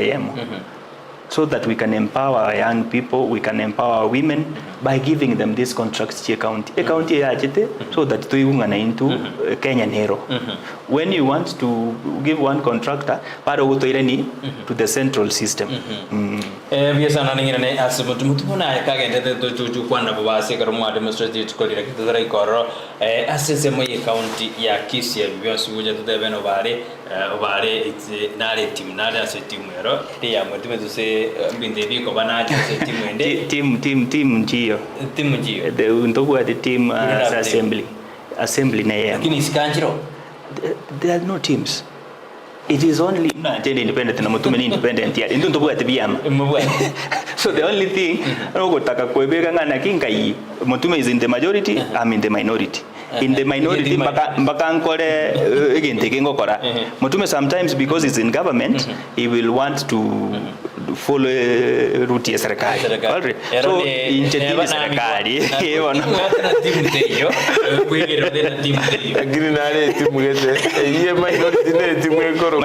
so that we can empower young people, we can empower women by giving them these contracts to a county so that they can into Kenyan hero. When you want to give one contractor, to the central system. Biasa nani ngene asimutu mutuna kagende tu kwana babase karumu administrative kolira kitara ikoro asese mo county ya Kisii biyosu uja tutebe no bare it's nare team nare ase team ero ya mutume tuse binde biko bana ase team ende team njio the ndogo at the team assembly na yeye lakini sikanjiro there are no teams. It is only independent na Motume ni independent ya ndio ndogo at biama so the only thing ngotaka kuebeka ngana kingai Motume is in the majority I'm in the minority in the minority mbaka nkole egente kengokora Motume sometimes because he's in government he will want to follow route ya serikali so injetivi serikali wana na timu teyo kwegero de na timu teyo grinare timu gete iye minority ne timu ekoro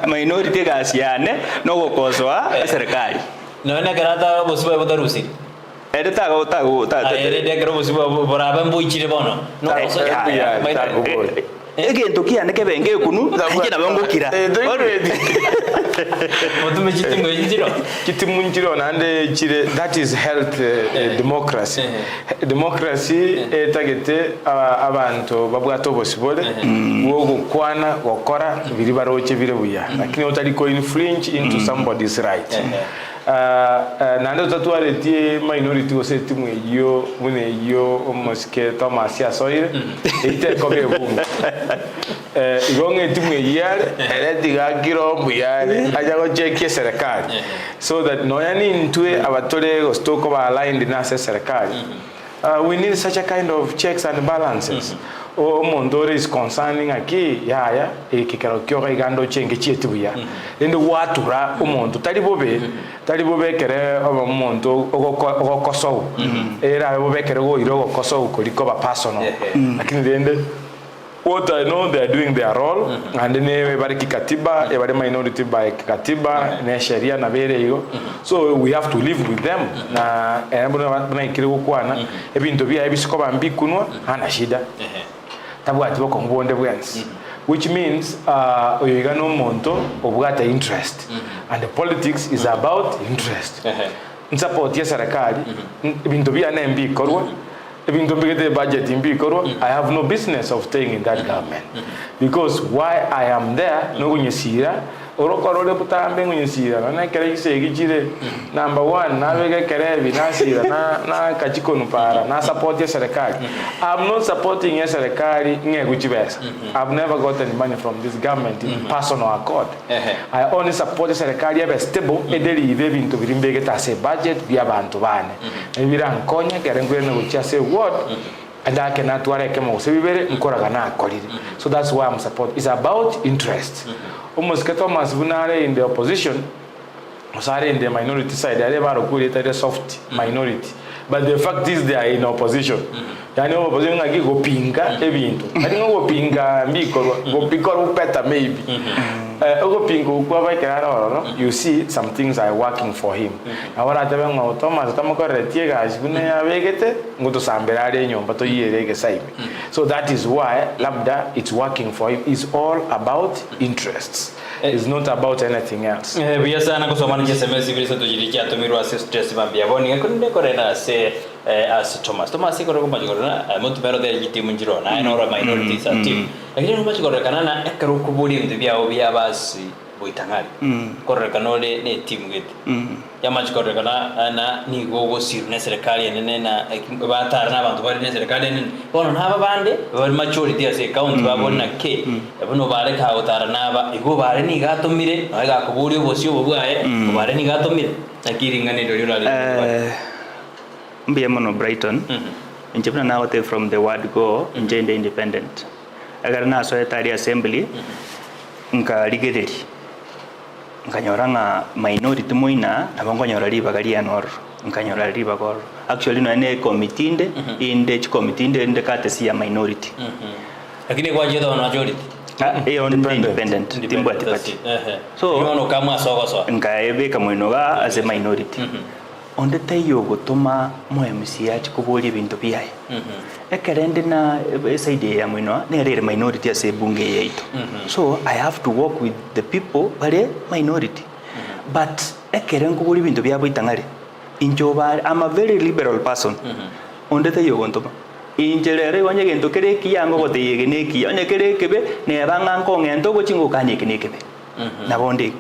minority gasiane no gokoswa serikali none karata bosiba botarusi edeta ere de bosiba boraba mbuichire bono no egento kiane kebenge kunu ngina bangukira already Motume chitimu njiro nande chire that is health democracy democracy etagete abantu babwato bosibole wogo kwana gokora biri baroche bire buya lakini otali ko infringe into somebody's right nande tatuare tie minority osetimu eyo mune eyo omoske Thomas ya soire ite koge bungu igonge timu eyare eletiga kiro buyare ajago cheki serikali so that no yani ntwe abatore go stoko ba aligned na serikali we need such a kind of checks and balances o mondore is concerning aki yaya ekikaro kyo igando chenge chietuya ndo watura omonto talibobe kere omonto ogokoso era bobe kere go iro gokoso koliko ba personal lakini dende what I know they are doing their role and then everybody kikatiba everybody minority by kikatiba na sheria na bere hiyo so we have to live with them na bana ikire kukwana ebintu bya ebisiko bambi kunwa hana shida tabwati bokongubonde bwensi which means oyiga n'omuntu obwata interest and the politics is about interest support ya serikali ibintu byane mbikorwa ibintu mbigete budget mbikorwa I have no business of staying in that government because why I am there no kunyesira orokorole butambe ngunyesira na kere gisegijire number 1 na bege kerebi nasira na kachikono para na support ya serikali I'm not supporting ya serikali ngekuchibesa I've never gotten money from this government in personal accord I only support ya serikali ya stable edelive ibintu birimbege tase budget bya bantu bane ebirankonya kere ngwene guchase word and I cannot wareke mo sebibere nkoraga na akorire so that's why I'm support is about interest almost Thomas Bunare in the opposition Osare in the minority side they are a soft minority but the fact is they are in opposition yani opposition ngaki go pinga ebintu ati ngo pinga mbiko go pikoro upeta maybe go pinga kwa baikara no you see some things are working for him ahora tabe ngo Thomas tamako retie gashi bune yabegete nguto sambera ari nyomba to yirege saibe so that is why labda it's working for him is all about interests it's not about anything else biya sana kusoma ni SMS vile tujirikia tumirwa stress mambia boni ngakunde korena se as Thomas ikoro kumajigorona Motume de team njiro na ina ora minorities team lakini kumajigorana na ekaro kubuli mdibia obia basi Boitangare korrekanole ne team gete yamajigorana na ni gogo sirne serikali nene na batara na bantu bari ne serikali nene bono naba bande bari majority ya account babona ke bono bare ka utara naba igo bare ni gatomire na gakubuli obosio bobwae bare ni gatomire akiringane ndo yura Mbia mono Brighton njepna na wote from the word go njende independent agar na so etari assembly nka ligederi nkanyoranga minority moina abangonyora liba gali anor nkanyora liba gor actually no ene committee inde committee inde kate ya minority lakini kwa jeda wana majority independent timbo atipati so yono kama sogoso nkaebe kamwinoga as a minority onde tayo gutuma MCA chikubuli ibintu byaye ekerende na side ya mwino ne rere minority ase bunge yaitu so I have to work with the people bare minority but ekeren kubuli ibintu bya Boitangare injoba I'm a very liberal person onde tayo gontoma injelere wanye gento kere kiyango gote yegeneki onye kere kebe ne banga nkongento gochingo kanye kenekebe na bonde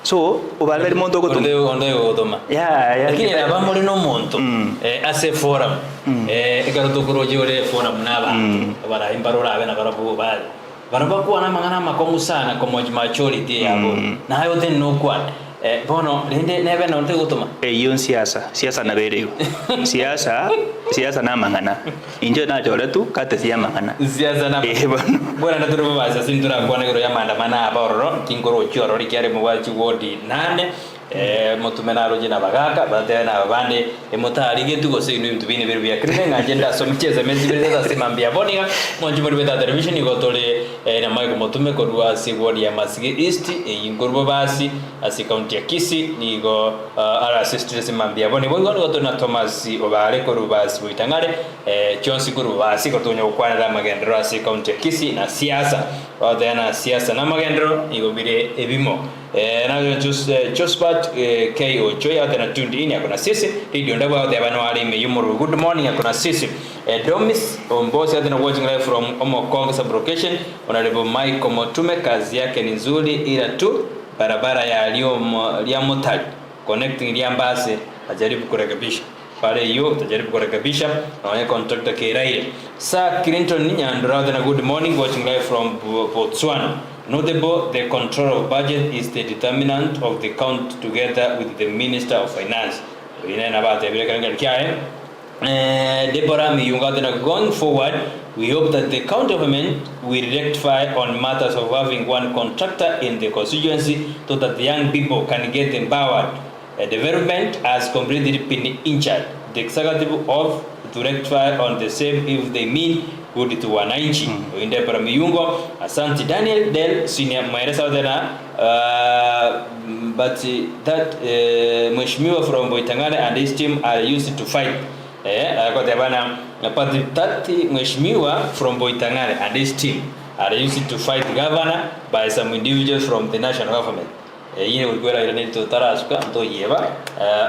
so ubalere monto go onde odoma lakini aba muri no monto ase forum ekaro tokoroje ore forum naba bara imbarora abena barabu bale barabakuwa na mangana makongu sana como majority yabo na hayo then no kwa bono lende nebe na onde gotoma yon siasa na berego siasa na mangana injo na jore tu kate siya mangana siasa na bona na turu basa sintura kwa ngoro ya mandamana abororo kingoro choro rikyare muwachi wodi 8 Motume na roje na bagaka bate na bande emotari getugo se inu mtubini biru bya krenga agenda so mcheze mezi beza simambia boninga monji muri beta television igotole na Mca Motume korwa si wodi ya Masige East ingorbo basi asi county ya Kisii nigo ara sister simambia boni bogo gotona Thomas obare korwa basi Boitangare chonsi korwa basi gotonya Gokwanera magendero asi county ya Kisii na siasa bate na siasa na magendero igobire ebimo na just but KO Joy atana tuned in yakona sisi radio ndaba wote abana wali meyumuru good morning yakona sisi Domis ombosi atana watching live from Omokong sublocation honorable Mca Motume kazi yake ni nzuri ila tu barabara ya Motali connecting Liambase ajaribu kurekebisha pale hiyo tajaribu kurekebisha na contractor Kiraire Sir Clinton Nyandura atana good morning watching live from Botswana. Notable, the control of budget is the determinant of the count together with the Minister of Finance. Deborah going forward, we hope that the county government will rectify on matters of having one contractor in the constituency so that the young people can get empowered. Development has completely been injured. The executive of to rectify on the same if they mean good to wananchi. Inde para miyungo asante Daniel Del senior maeresa tena but that mheshimiwa from Boitangare and his team are used to fight kwa bana But that Mheshimiwa from Boitangare and his team are used to fight governor by some individuals from the national government. Yine ulikuwa ile tutarasuka ndo yeba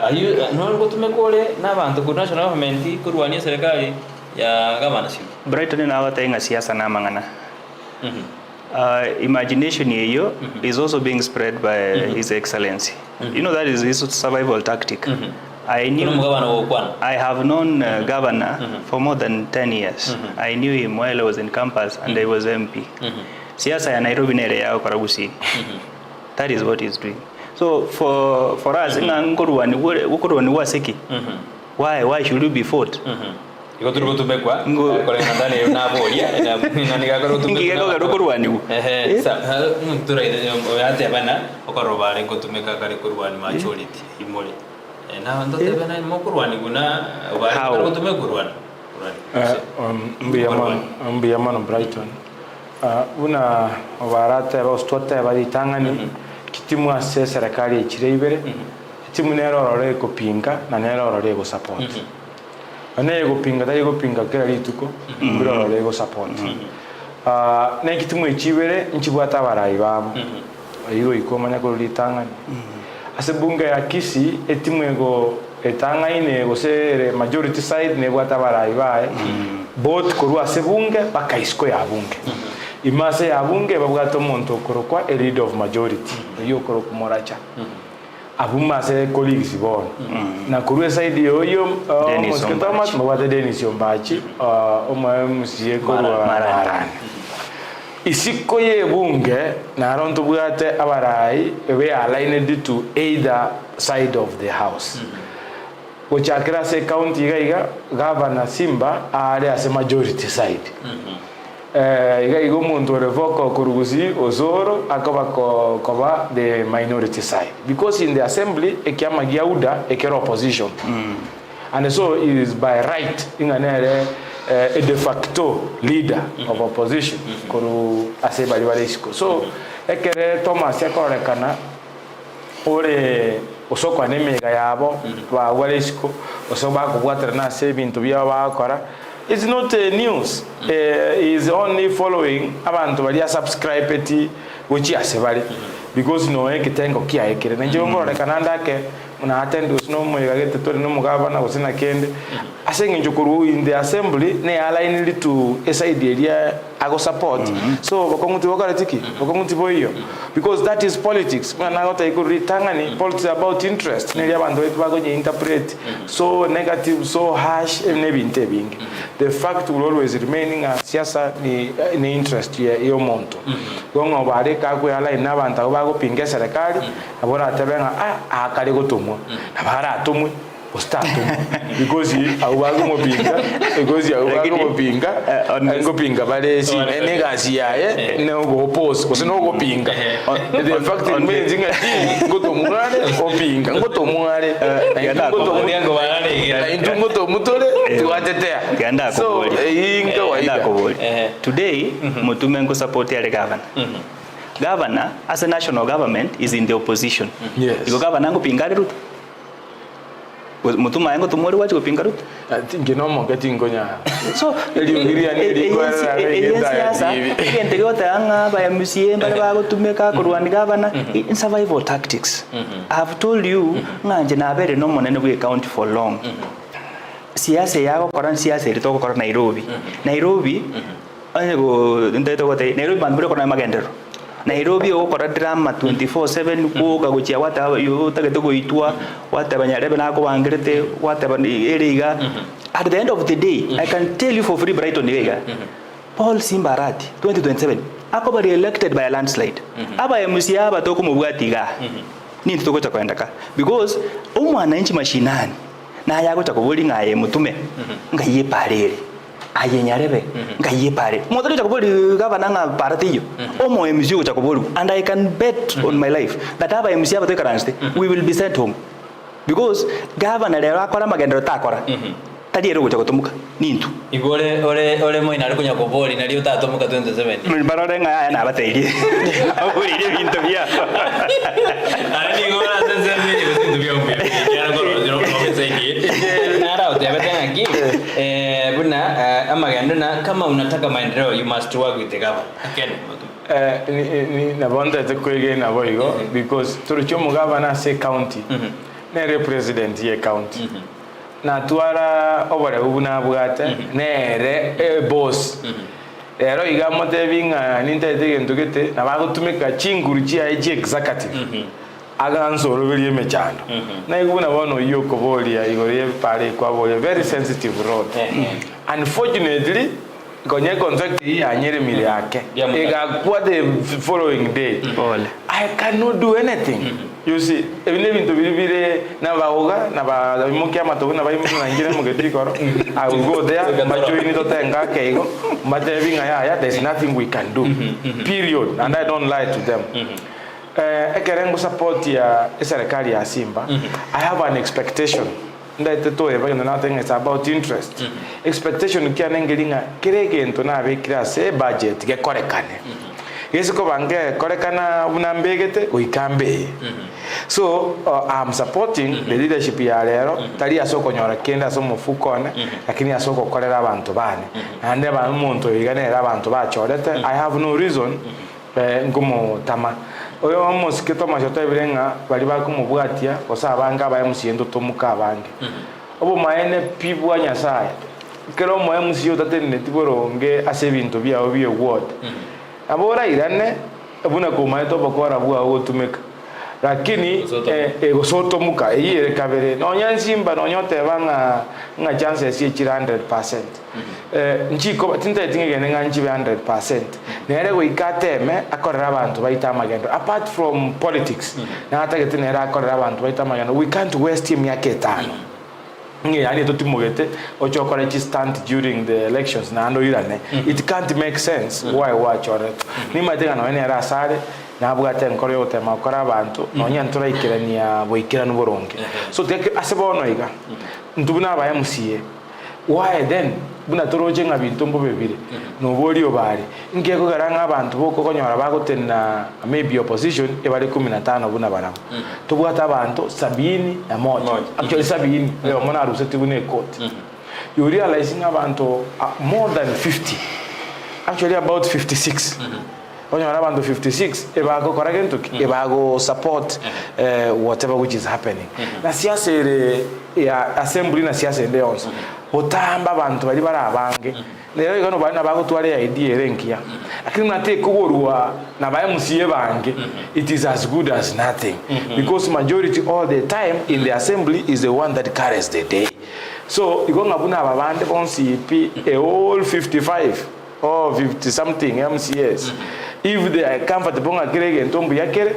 ayu no tumekole n'abantu ku national government kurwania serikali ya governor si Brighton na watainga siasa na mangana. Imagination hiyo is also being spread by His Excellency. You know that is his survival tactic. I have known governor for more than 10 years. I knew him while I was in campus and I was MP. Siasa ya Nairobi na area ya Karagusi. That is what he's doing. So for us, nguruwani wasiki. Why should we be fought? Iko turu tumekwa kole ndani na bolia na nigakoro tumekwa ngigako garukuruwani sa tura yate bana okorobare ngo tumeka kale kuruwani majority imole na ndo tebana mokuruwani guna bari tumekurwani mbiyamano Brighton una barata bastote baritangani kitimu ase serikali ikireibere timu nerorore kopinga na nerorore go support ane gopinga dai gopinga kera rituko birorore go support na kitimu ikibere nchibwata barayi babo ayo ikomanya ko ritangani ase bunge ya Kisii etimu ego etangaine gose majority side ne bwata barayi bae both korwa ase bunge bakaisko ya bunge imase ya bunge babwato monto korokwa a leader of majority yo koroko moracha abuma se colleagues bon na korwa side yo mosketamat babwata Dennis Yombachi Mca korwa marani isiko ye bunge na ronto bwate abarayi we aligned to either side of the house Ochakira se county gaiga governor Simba are as a majority side igo muntu revoke kurugusi ozoro akaba koba the minority side because in the assembly ekiama giauda ekero opposition and so it is by right inganere a de facto leader of opposition koru aseba libalesiko so ekere Thomas yakorekana ore osokwa nemega yabo ba walesiko osoba kubwatira na se bintu byaba bakora. It's not news. Is only following abantu bali subscribe eti which asebali because no ekitengo kia ekire nje ngorekana ndake una attend usno moyo gagete tori no mugaba na usina kende asenge njukuru in the assembly ne align to side area ago support so bakonguti wakaratiki bakonguti boyo because that is politics na gota ikuritangani politics about interest ne abantu betu bagonye interpret so negative so harsh ne binte bingi the fact will always remaining as siasa ni interest yo monto gongo bare ka ku align na abantu bago pinga serikali abona tabenga akale gotumwa abara atumwe ostatu because awago mopinga because awago mopinga ngo pinga bale si negasi yae no go oppose because no go pinga the fact means ngotomurale opinga ngotomurale ngotomuriango barale ngotomutole tuwatetea ganda ko inga waida today Motume ngo support ya governor governor as a national government is in the opposition yes iko governor ngo pinga Ruto Motume yango tumori wacho pinga Ruto nginomo ketingonya so eliungiria ni kwara siasa gente yote anga ba MCA bale ba gutumeka kurwani governor in survival tactics I have told you nganje na bere no monene we count for long siasa yako koran siasa ritoko koran Nairobi anyego ndeto kote Nairobi bandure koran magendero Nairobi okora drama 24/7 kuoga guchia wata yo tageto goitwa wata banyarebe nako bangerete wata eriga at the end of the day I can tell you for free Brighton ega Paul Simbarati 2027 akoba elected by a landslide aba MCA aba toko mubwatiga nini tukocha kwendaka because umwana inchi mashinani na yago takoboli ngaye Motume ngaye parere ayenyarebe ngaye pare modelo chakoboli governor nga partiyo omo MCA chakoboli and I can bet on my life that aba MCA bateka ranste we will be sent home because governor lero akora magendero takora tadi ero chakotumuka nintu igore ore moina ari kunyakoboli nari utatomuka 27 mbarore nga aya na bateiri aburi bintu bya ari ngora sense ni bintu bya umbe cyangwa ngoro zero professor nara Sasa utabetenga ki buna ama ganduna kama unataka maendeleo you must work with the government. Again. Ni na bonda te kwege na boigo because turuchomo governor say county. Ne represent ye county. Na tuara obore ubuna bugate ne boss. Ero igamote binga ninte tege ndugete na bagutumika chinguru chi IG executive. Agansoro bili mechando. Na iguna bono yoko bolia igore pare kwa bolia very sensitive road. Unfortunately konye contract hii anyere mili yake. Igakuwa the following day. I cannot do anything. You see, even bintu bibire na baoga na ba Mca Matogo na ba imu na ngire mugeti koro. I will go there, majoini to tenga keigo. Matebinga ya there's nothing we can do. Period. And I don't lie to them. Ekerengo support ya serikali ya Simba. I have an expectation. Ndate to eba nothing is about interest. Expectation kia ngelinga kirege ento na bekira se budget ge korekane. Yesiko bange korekana unambegete uikambe. So I'm supporting the leadership ya lero tali asoko nyora kenda so mufukone lakini asoko kolera abantu bane. Ande ba umuntu yiganera abantu bachorete. I have no reason ngumo tama. Oyo amosikito mashoto ebirenga bali bakumubwatia osabanga bayamusiendo tomuka abange. Obo maene pibwa nyasaya. Kero mo yamusio tatene tiboronge ase bintu bya obiye word. Abora irane abuna kuma to bakora bwa otumeka. Lakini egosoto muka eyire kabere no nyansimba no nyote banga nga chances ye 100%. Nchiko tinta tinge nga nchibe 100%. Nere we ikateme akorera abantu baita magendo apart from politics. Na hata ketinera akorera abantu baita magendo we can't waste him yake tano. Nge yani to timogete ocho college stand during the elections na ando irane. It can't make sense why watch or ni matenga no ene era sare na bugate nkore yote makora abantu no nyantura ikirania boikira nuboronge. So take asebono iga ntubuna bayamusiye. Why then buna toroje nga bintu mbo bebire no boli obali ngeko garanga abantu boko konyora bagotena maybe opposition ebali 15 buna barabo tubwata abantu 71 actually 70 leo mona ruseti bune court you realize abantu more than 50 actually about 56 konyora abantu 56 ebago koragento ebago support whatever which is happening na siasa ya assembly na siasa ndeons otamba abantu bali barabange lero igano bana bagotware idea erenkia lakini nate kuborwa na bayamusiye bange it is as good as nothing because majority all the time in the assembly is the one that carries the day. So igonga buna babande bonsipi all 55 or 50 something MCS if they are comfortable ngakirege ntombu yakere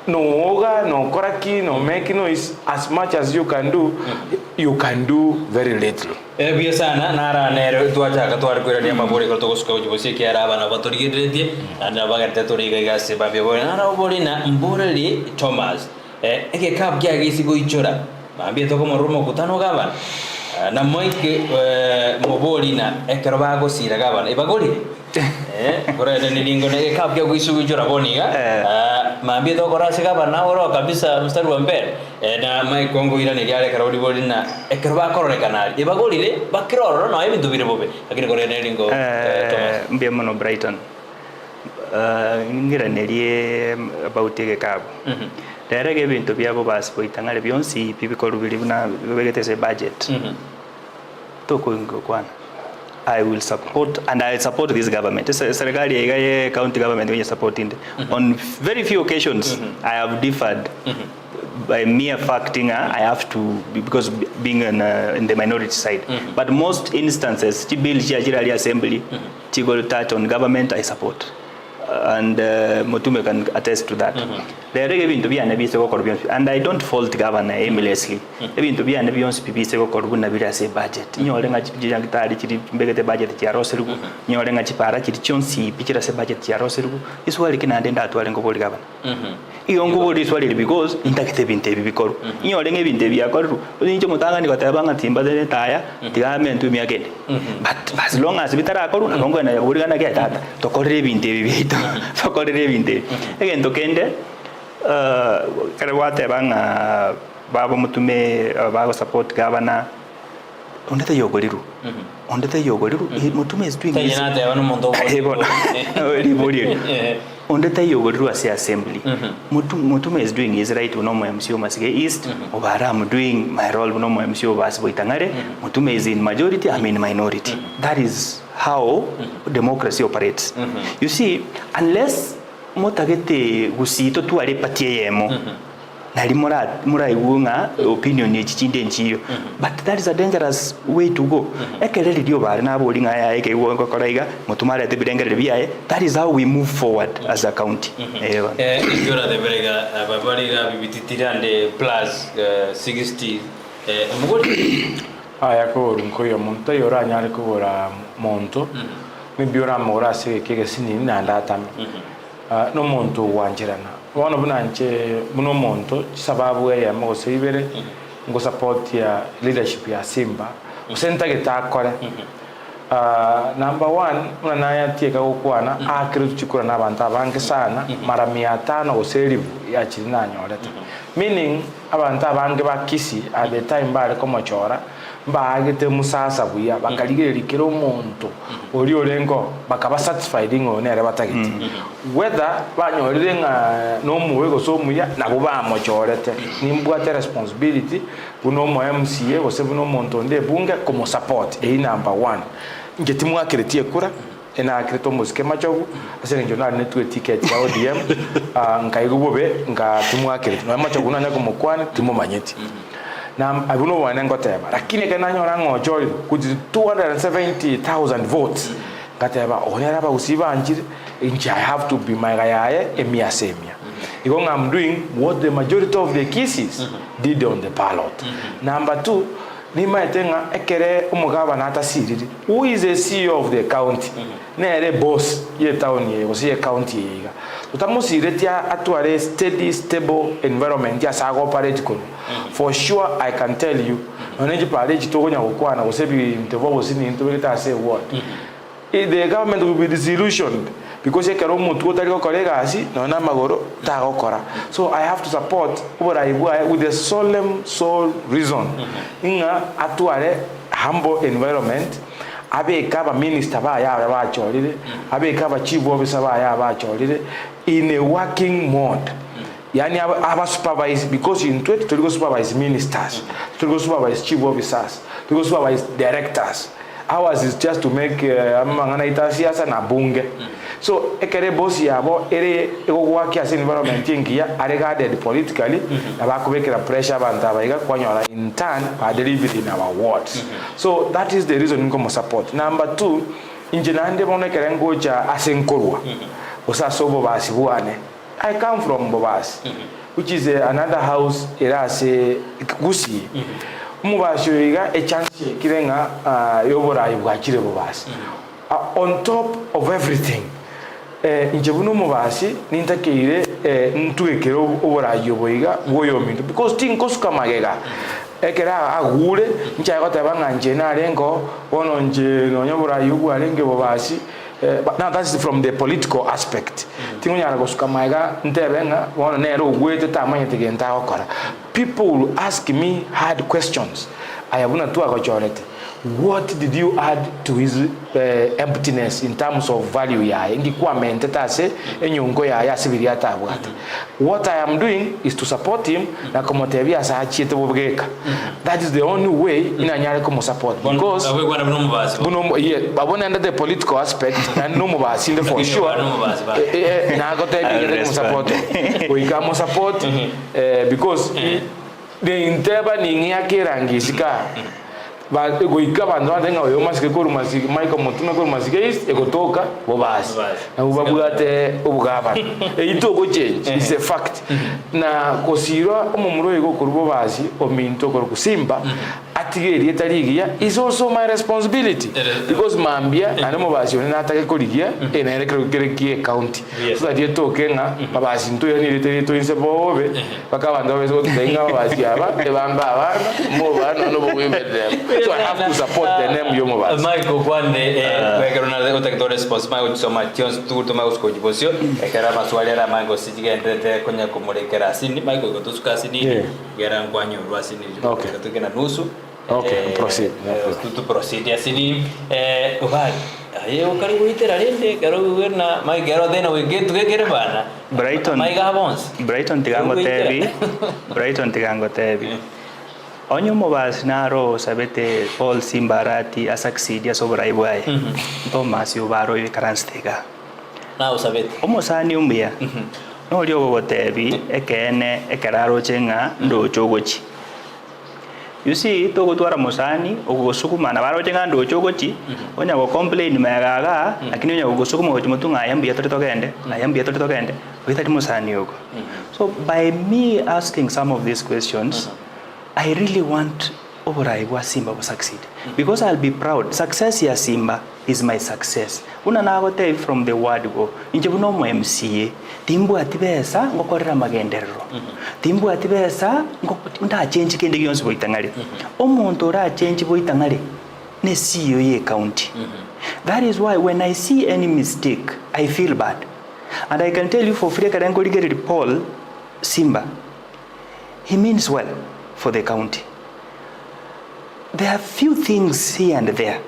no oga no koraki no make noise as much as you can do very little. Ebia sana nara nero tuacha katwar kwirania mabore ko togosuka ujibosie kiara bana batorigeretie na bagarte toriga gase babye bona nara obori na mboreli Thomas eke kap kya gisigo ichora bambie to como rumo kutano gaba na moike mobori na ekerbago sira gaba ibagori bora ni lingo na kap kya gisigo ichora boniga mambie to korase gaba na oro kabisa mstari wa mbele na mai kongo ira ni yale karodi bodi na ekerba Okorobekana ibagorire bakiroro no ebintu bire bobe lakini kore ne lingo Thomas mbia mono Brighton ngira nelie about ege kabo derege bintu byabo Basi Boitangare byonsi bibikorubiri na begetese budget to ko Gokwanera. I will support and I support this government. Serikali ya county government when supporting on very few occasions I have differed by mere facting I have to because being in the minority side but most instances bill general assembly to touch on government I support and Motume can attest to that. They given to be an and I don't fault governor aimlessly. Even to be an avions PPC Corbuna Villa say budget. Yolenga Chipagitari budget Yaroseru, Yolenga Chipara Chichonsi, picture as a budget Yaroseru, is where you can attend that to Alengo governor. Iongo is what it because intactive in Tevi because Yolenga in Tevia Coru, Mutanga Tabanga Timber the tire, the army to me again. But as long as Vitara Coru, I'm going to get that to Correvi in Tevi. Fakorevinte again to kende karawate banga baba Motume bago support governor ondete yogoliru ondete yogoliru Motume is doing this tayana ya mondo ondete yogoliru as assembly Motume is doing his right no Mca Masige East obara I'm doing my role no Mca Basi Boitangare Motume is in majority I'm in minority that is how democracy operates you see unless motagete gusito tu ari patie yemo nari mura igunga opinion ye chichinde nchiyo but that is a dangerous way to go ekereri dio bare na boli nga ya eke go koraiga Motumare te birengere biae that is how we move forward as a county yora de berega babariga bibititirande plus 60 mugori aya ko runkoyo monto yora nyari ko ora monto mi biora mora se kege sinini na ndata no monto wanjirana wana bunanche muno monto sababu ya mo seibere ngo support ya leadership ya Simba usenta getakore number 1 mwana ya tieka gukwana akiri tuchikura nabantu abange sana mara 500 oseribu ya chirina nyorete meaning abantu abange bakisi at the time bare komochora bagete musasa buya bakaligerikira omuntu oli olengo bakaba satisfied ngo nere batagiti whether banyorire nga no muwego so muya nabo bamochorete nimbwate responsibility buno mo MCA gose buno muntu nde bunge como support number 1 ngeti mwakiritie kura ena akirito musike machogu asenge jona network ticket ya ODM nkaigubobe nga timwakirito no machogu nanya kumukwane timumanyeti na abuno wanengo teba lakini kana nyora ngochori kuti 270,000 votes kateba onera ba usiba anjire inchi I have to be my gayaye emia semia because I'm doing what the majority of the cases did on the ballot. Number 2 ni maitenga ekere umugaba na atasiriri who is the CEO of the county nere boss ye town ye osie county yiga tutamusiretia atware steady stable environment ya sago operate kono for sure I can tell you oneji pale chitogonya gukwana osebi mtevo bosini ntobeta say what the government will be disillusioned because ekero omuntu otari gokorega asi nona magoro tagokora so I have to support what I with the solemn sole reason inga atware humble environment abeka ba minister ba ya ba chorire abeka ba chief officer ba ya ba chorire in a working mode yani aba supervise because in 20 to go supervise ministers to go supervise chief officers to go supervise directors. Ours is just to make amangana itasiasa na bunge so ekere boss yabo ere egogwaki as environment ingia regarded politically na bakubekera pressure abantu abayiga kwanyora in turn by delivery in our wards so that is the reason nko support. Number 2 injenande bonekere ngoja asenkorwa osasobo basibuane I come from Bobas which is another house erase gusi mubashoiga a chance kirenga yobora ibwakire Bobas on top of everything injebuno mubasi nintakeire ntuekero obora yoboiga goyominto because tinkosuka magega ekera agure nchayagota banganje narengo ononje nonyobora yugu arenge Bobasi. Now that's from the political aspect. Tingunyara gosuka maiga ntebenga wona nero gwete tamanye tegenta okora. People will ask me hard questions. Ayabuna tu akochorete. What did you add to his emptiness in terms of value ya ngikuwa mentetase enyongo ya sibiriata abwate. What I am doing is to support him na komotebia sa chiete bobgeka. That is the only way inanyare komo support because babona under the political aspect and no mobasi for sure na gotebi komo support we come support because the inteba ni ngiakerangi sika ba goika bantu atenga oyo masike ko rumasike Mca Motume ko rumasike is egotoka Bobasi na ubabugate ubugaba ito go change is a fact na kosirwa omumuro ego ko Bobasi ominto ko kusimba atigeri etarigia is also my responsibility because mambia na Bobasi na atake korigia enere kereki county so that yeto kenga Bobasi nto yani literito insebobe bakabanda bezo tenga Bobasi aba ebamba abana mo bana no bogwemede. So I have to support the name Yomo Basi. Michael Kwande wegerona utakito response my kusoma tions tu to my usko jibosio ekera maswali ara mango sijige ndete konya kumurekera sini Michael gotusuka sini gera ngwanyo rwa sini tukena nusu Okay, proceed. To proceed. Yasini ubali. Ayo kari kuitera rende karo werna mai gero dena we get gere bana. Brighton. Mai gabons. Brighton tigango tebi. Brighton tigango tebi. Onyo mobas naro sabete Paul Simbarati asaksidia sobra ibwae. Thomas yobaro yikaranstega. Na usabete. Omosani umbia. No lyo gotebi ekene ekeraro chenga ndo chogochi. You see to gutwara musani ogosukuma na baro chenga ndo chogochi onya go complain magaga lakini onya ogosukuma go mutunga ayambia totogende without musani yogo. So by me asking some of these questions I really want Oboraiwa Simba to succeed because I'll be proud. Success ya Simba is my success. Una nagote from the word go. Inje buno mo MCA. Timbu atibesa ngokorera magenderero. Timbu atibesa nda change kende gyonse Boitangare. Omuntu ora change Boitangare ne CEO ye county. That is why when I see any mistake I feel bad. And I can tell you for free kadango ligere Paul Simba. He means well for the county. There are few things here and there.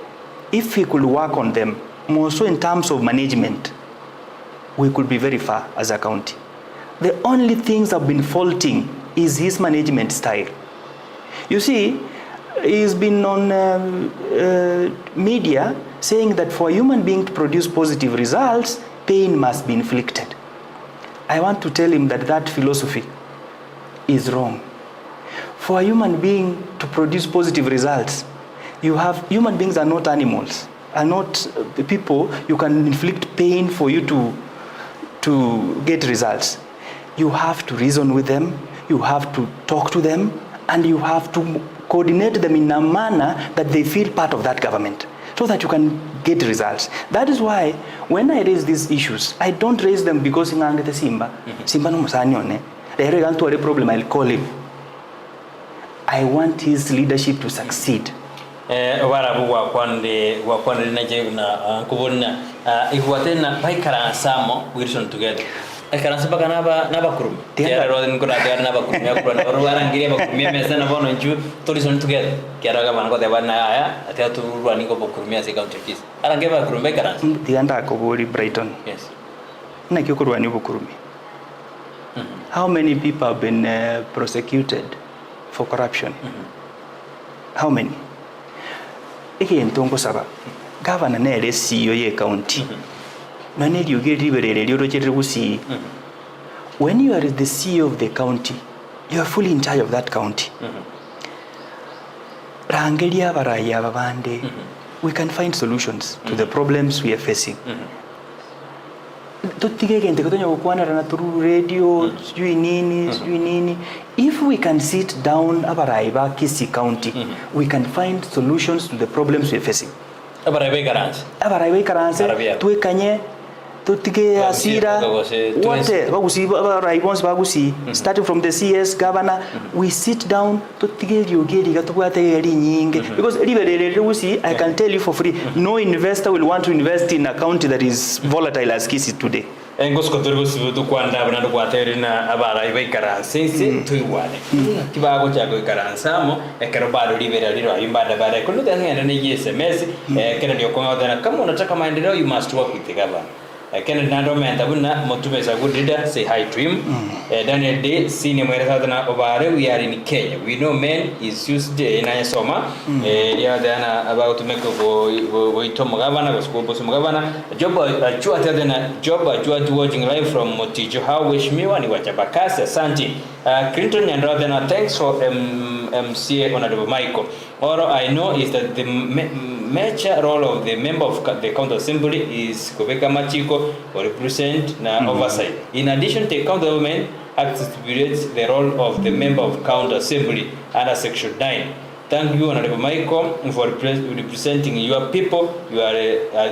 If we could work on them, more so in terms of management, we could be very far as a county. The only things I've been faulting is his management style. You see, he's been on media saying that for a human being to produce positive results, pain must be inflicted. I want to tell him that that philosophy is wrong. For a human being to produce positive results, human beings are not animals, are not people you can inflict pain for you to get results. You have to reason with them, you have to talk to them, and you have to coordinate them in a manner that they feel part of that government so that you can get results. That is why when I raise these issues, I don't raise them because Simba no musanyone. They want to have a problem, I'll call him. I want his leadership to succeed. Warabu wakwande na kubona iguatena baikara samo Wilson together. Ekara sabaka naba kurum. Tiara rodin kura tiara naba kurum ya kura na warangiria bakumia mesa na bono nju Wilson together. Kiara ga bango de bana aya atia tu ruani ko bakumia se county fees. Arange ba kurum baikara. Tianda ko bori Brighton. Yes. Na kyo kurwani bukurumi. How many people have been prosecuted for corruption? How many? Again, Tongo Saba, Governor Nere CEO ye county. Many you get when you are the CEO of the county, you are fully in charge of that county. Rangelia Varaya Vavande, we can find solutions to the problems we are facing. Radio, if we can sit down Abaraiba Kisi County, we can find solutions to the problems we're facing. Abaraiba Karanse, Tuekanye, Tutige Asira, Bagusi, starting from the CS governor, we sit down because I can tell you for free, no investor will want to invest in a county that is volatile as Kisi today. Engos koturgo tu kwanda bana kwaterina abara ibaikara sense tuiwane kibago chako ikaransa mo ekero bado libera liro ayimbada bara kono tanga ne SMS kena ndio kwa kama unataka maendeleo you must work with the government. Kennedy Nando Mentabuna, Motume is a good leader, say hi to him. Daniel Day, senior Meratana Obare, we are in Kenya. We know men is used in Ayasoma. About to make a Voitomagavana, was Gavana. Job watching live from Motijo. How wish me one, Wachabacasa, Santi. Clinton and Rodena, thanks for MCA Honorable Michael. All I know is that the major role of the member of the county assembly is Mca Masige or represent oversight. In addition, the county government attributes the role of the member of county assembly under section 9. Thank you, Honorable Michael, for representing your people. You are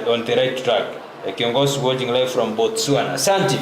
on the right track. Kiongozi watching live from Botswana. Asante.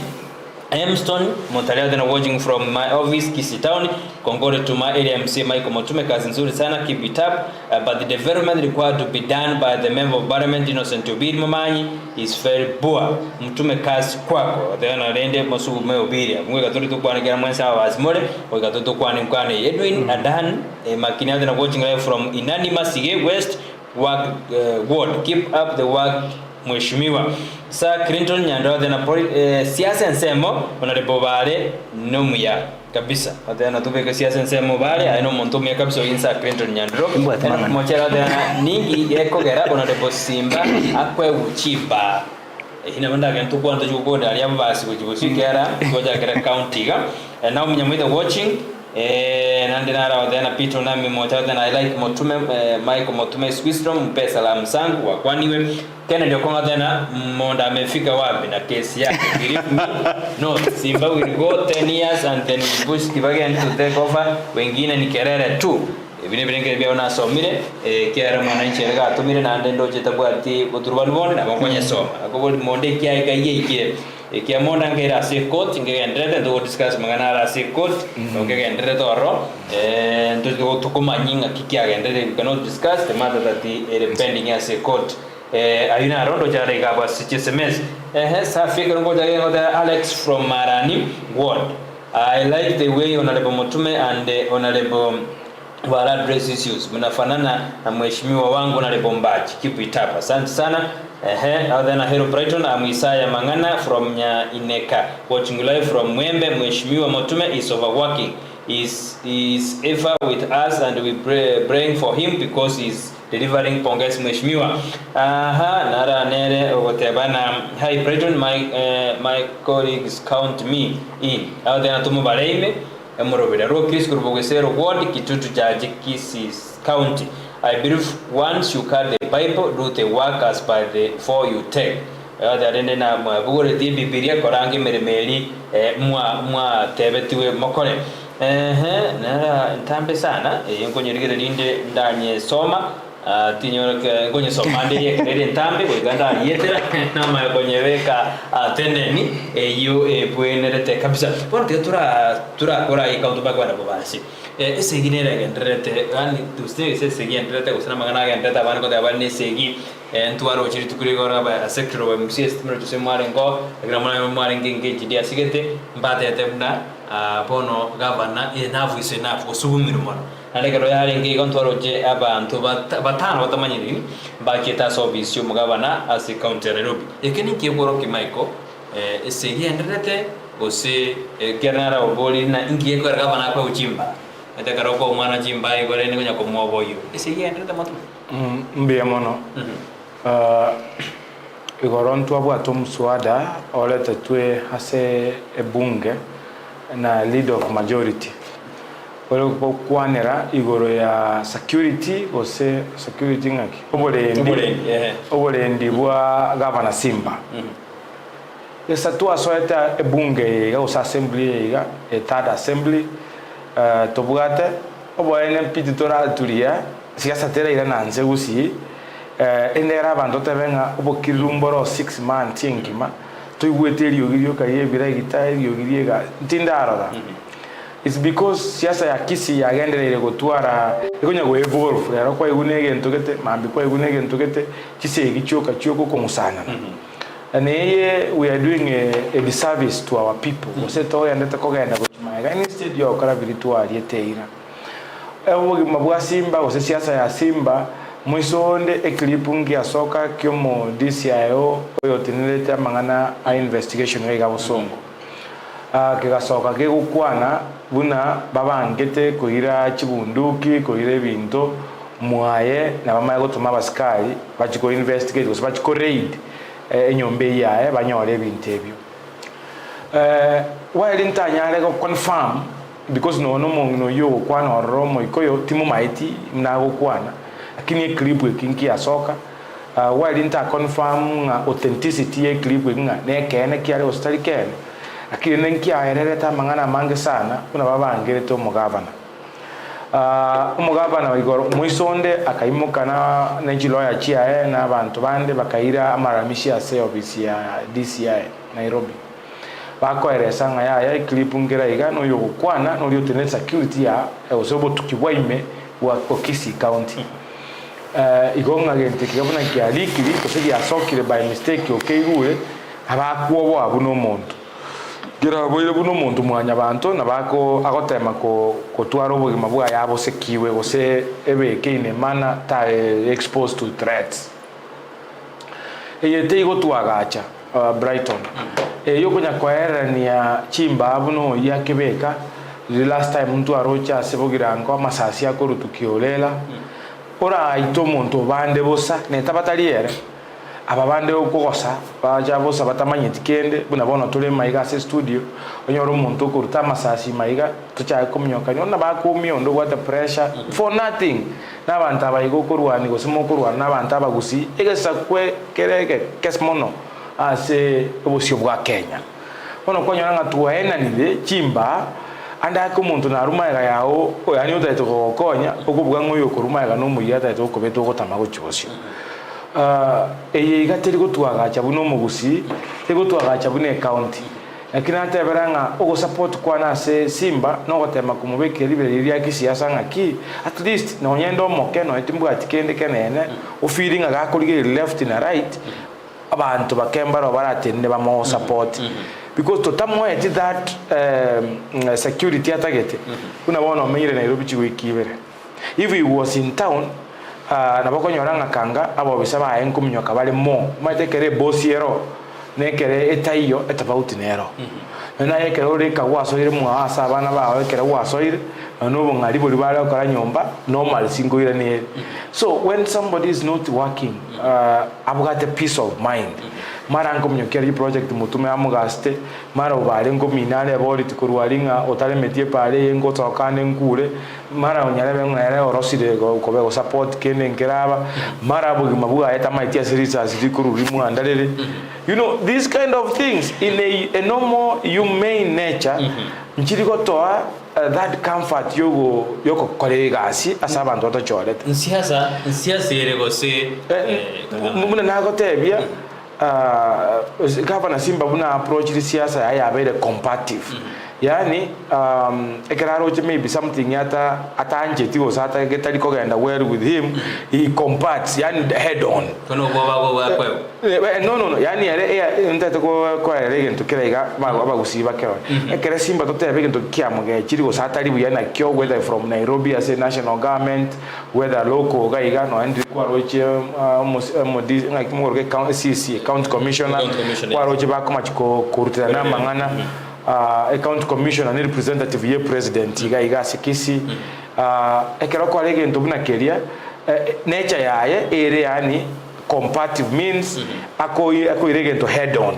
Amston, Montalia then watching from my office, Kisii Town. Congrats to my area MC Mca Motume, kazi nzuri sana, keep it up. But the development required to be done by the member of parliament Innocent Obiri Momanyi is very poor. Mtume kazi kwako. Then alende mosu meobiria. Mweka tutu kwa nigira mwensa wa azimole. Mweka tutu kwa ni mkwane Edwin Adan. Makini then watching live from Mca Masige West Ward. Keep up the work. Mheshimiwa Sir Clinton Nyandoro na siasa nsemo onarebo bale nomuya kabisa atana tubeke siasa nsemo bale aino montomia kabisa insa Clinton Nyandoro mochera dana ningi ekogera onarebo Simba akwe uchiba ina manda gantu kwa ndo jugoda ali abasi kujibusikera koja kera county ga now mnyamwida watching nandinara wadana Peter nami mochera dana I like Motume Mca Motume Wisdom pesa la msangu wa kwaniwe Kena ndio kwa tena monda amefika wapi na kesi yake. No, Simba will go 10 years and then we push Kibageni to take over. Wengine ni kerere tu. Vile vile ndio unasomile kiara mwananchi rega atumire na ndendo chetabwati uturwanbone na bakonye soma. Akobo monde kia ikayeke. Kia monda ngera se court ngegendrete to discuss magana ra se court ngegendrete toro ndo tukoma nyinga kikia gendrete we cannot discuss the matter that is pending as a court. Ayuna rondo jare gaba SMS sa figure ngo jare ngo Alex from Marani Ward. I like the way Honorable Motume and Honorable Wala address issues. Mnafanana na mheshimiwa wangu Honorable Mbachi. Keep it up. Asante sana. Other na Hero Brighton Isaya Mangana from Ineka. Watching live from Mwembe. Mheshimiwa Motume is overworking. Is ever with us and we praying for him because he's delivering pongezi mheshimiwa. Nara nere wotebana Hi Brighton, my colleagues count me in. Au tena tumu baleime emorobera ro Chris Kurbogesero ward Kitutu Jaji Kisii County. I believe once you cut the Bible, do the work as by the for you take. Adende na bugore di Biblia korangi meremeli mwa tebetiwe mokore. Nara ntambe sana nkonyerigere linde ndanye soma tinyoka ngonye somande yekere ntambe weganda yetera nama yakonyeweka teneni yo bwenerete kabisa por tura kora ikautuba kwa nabasi eseginera gendrete ani tuste segiendrete kusana magana gendrete abana ko dabane segi ntuaro chiri tukuri gora ba sector wa MCS timro tusemare ngo gramana mare ngenge jidi asigete mbate temna pono gavana enavu isenafu osubumira mono Alekero yari ngi kontoroje abantu batano batamanyiri bakita service yo mugabana as county Nairobi ekeni kiboro kimaiko esegendrete ose Gokwanera Okorobekana na ingi ko gavana kwa uchimba atakaro ko mwana chimba igore ni kunya komoboyo esegendrete matu mbe mono igorontu abwato mswada olete twe hase ebunge na lead of majority Gokwanera igoro ya security ose security ngaki obolendi bwa governor Simba esa tu asoeta ebunge ya usa assembly ya third assembly tobugate oboene pititora tulia siasa tera ira nanze usi endera abantu tebenga obokirumboro 6 months ngima toigweteri ogirio kayebira gitari ogiriega ntindarora. It's because siasa ya Kisii yagenderere gutwara ikonya go evolve rero kwa igunege ntugete mambi kwa igunege ntugete kisegi choka choko komusana and we are doing a disservice to our people oseto yandeta kogenda gochimaiga instead yo kara virtual yeteira ewo mabwa Simba ose siasa ya Simba mwisonde eklipungi ya soka kyomo DCIO oyo tinileta mangana a investigation wega bosongo kigasoka gegukwana buna babangete kuira chibunduki kuira ebinto mwaye na bamaye gutuma abasikari bachiko investigate gusa bachiko raid enyombe yae banyore ebintu ebyo while ntanyare go confirm because no mungu yo kwana romo ikoyo timu maiti mna gukwana lakini clip ekinki ya soka while nta confirm authenticity e clip nga nekene kiale hostile kene akiri nenki aerereta mangana mange sana kuna babangire to mugabana umugabana wigoro mwisonde akaimuka na nenjilo ya chia na abantu bande bakaira amaramishi ya office ya DCI Nairobi bakoeresa nga ya clip ngira iga no yo Gokwana no yo tene security ya osobo tukiwaime wa Okisi County igonga gente kibona kialikiri kosegi asokire by mistake okeigue abakuobo abuno muntu gira boire buno muntu mwanya abantu nabako agotema ko twaro bugima bwa yabo sekiwe gose ebeke ine mana ta exposed to threats eyete igotwagacha Brighton yokunya kwaerania chimba abuno yakebeka the last time muntu arocha sebogirango amasasi akorutukiolela ora ito muntu bande bosa netabataliere ababande okugosa baja bosa batamanyiti kende buna bono tule maiga se studio onyoro muntu kuruta masasi maiga tucha kumyoka nyona bakumyo ndo what the pressure for nothing nabanta bayigo kurwani gosimo kurwana nabanta bagusi egesa kwe kereke kesmono ase obosio bwa Kenya bono kwanyora ngatuwaena nile chimba anda ko muntu narumaiga yao yani utaito kokonya okubwa ngoyo kurumaiga no muyata ito kobeto gotamago chosio gateri gutwagacha buno mugusi tegutwagacha bune county lakini ateberanga ugo support kwana se Simba no gotema kumubeke libere ya kisiasa ngaki at least no nyendo moke no etimbu atikende kenene o feeling aga kolige left and right abantu bakembaro baratende bamo support because to tamwe that security atagete kuna bona omenyire Nairobi chiwikibere if he was in town nabako nyoranga kanga abo bisaba enkumnyoka bale mo matekere bosiero nekere etaiyo etabauti nero na yekere uri kagwaso ire muasa abana bawe kere waso ire no ngari buri bale okara nyomba normal singo ire ne so when somebody is not working I've got a peace of mind mara nkomnyokeri project Motume amugaste mara ubale ngominale bori tukurwaringa otale metie pale yengo tokane nkure mara onyarebe ngere orosire ko support kene ngeraba mara bugima buga eta maitia series azikuru rimu andalele you know these kind of things in a normal humane nature nchiriko toa that comfort yoko kolegasi asabantu otachorete nsiasa yerego se muna nagotebia gavana Simba buna approach the siasa ya very competitive yani ekeraro maybe something yata atanje tigo sata getali ko genda well with him he competes yani head on kono goba no yani ere ntete ko ere gento kirega abagusiba kero ekere Simba totebe gento kiamuge chirigo sata libu yana kyo whether from Nairobi as a national government whether local gaiga no and ko roche modi ngaki morge county commissioner ko roche ba kuma chiko kurutana na mangana account commissioner and representative ye president iga sekisi ekero ko alege ndobuna keria nature yaye ere yani competitive means ako irege to head on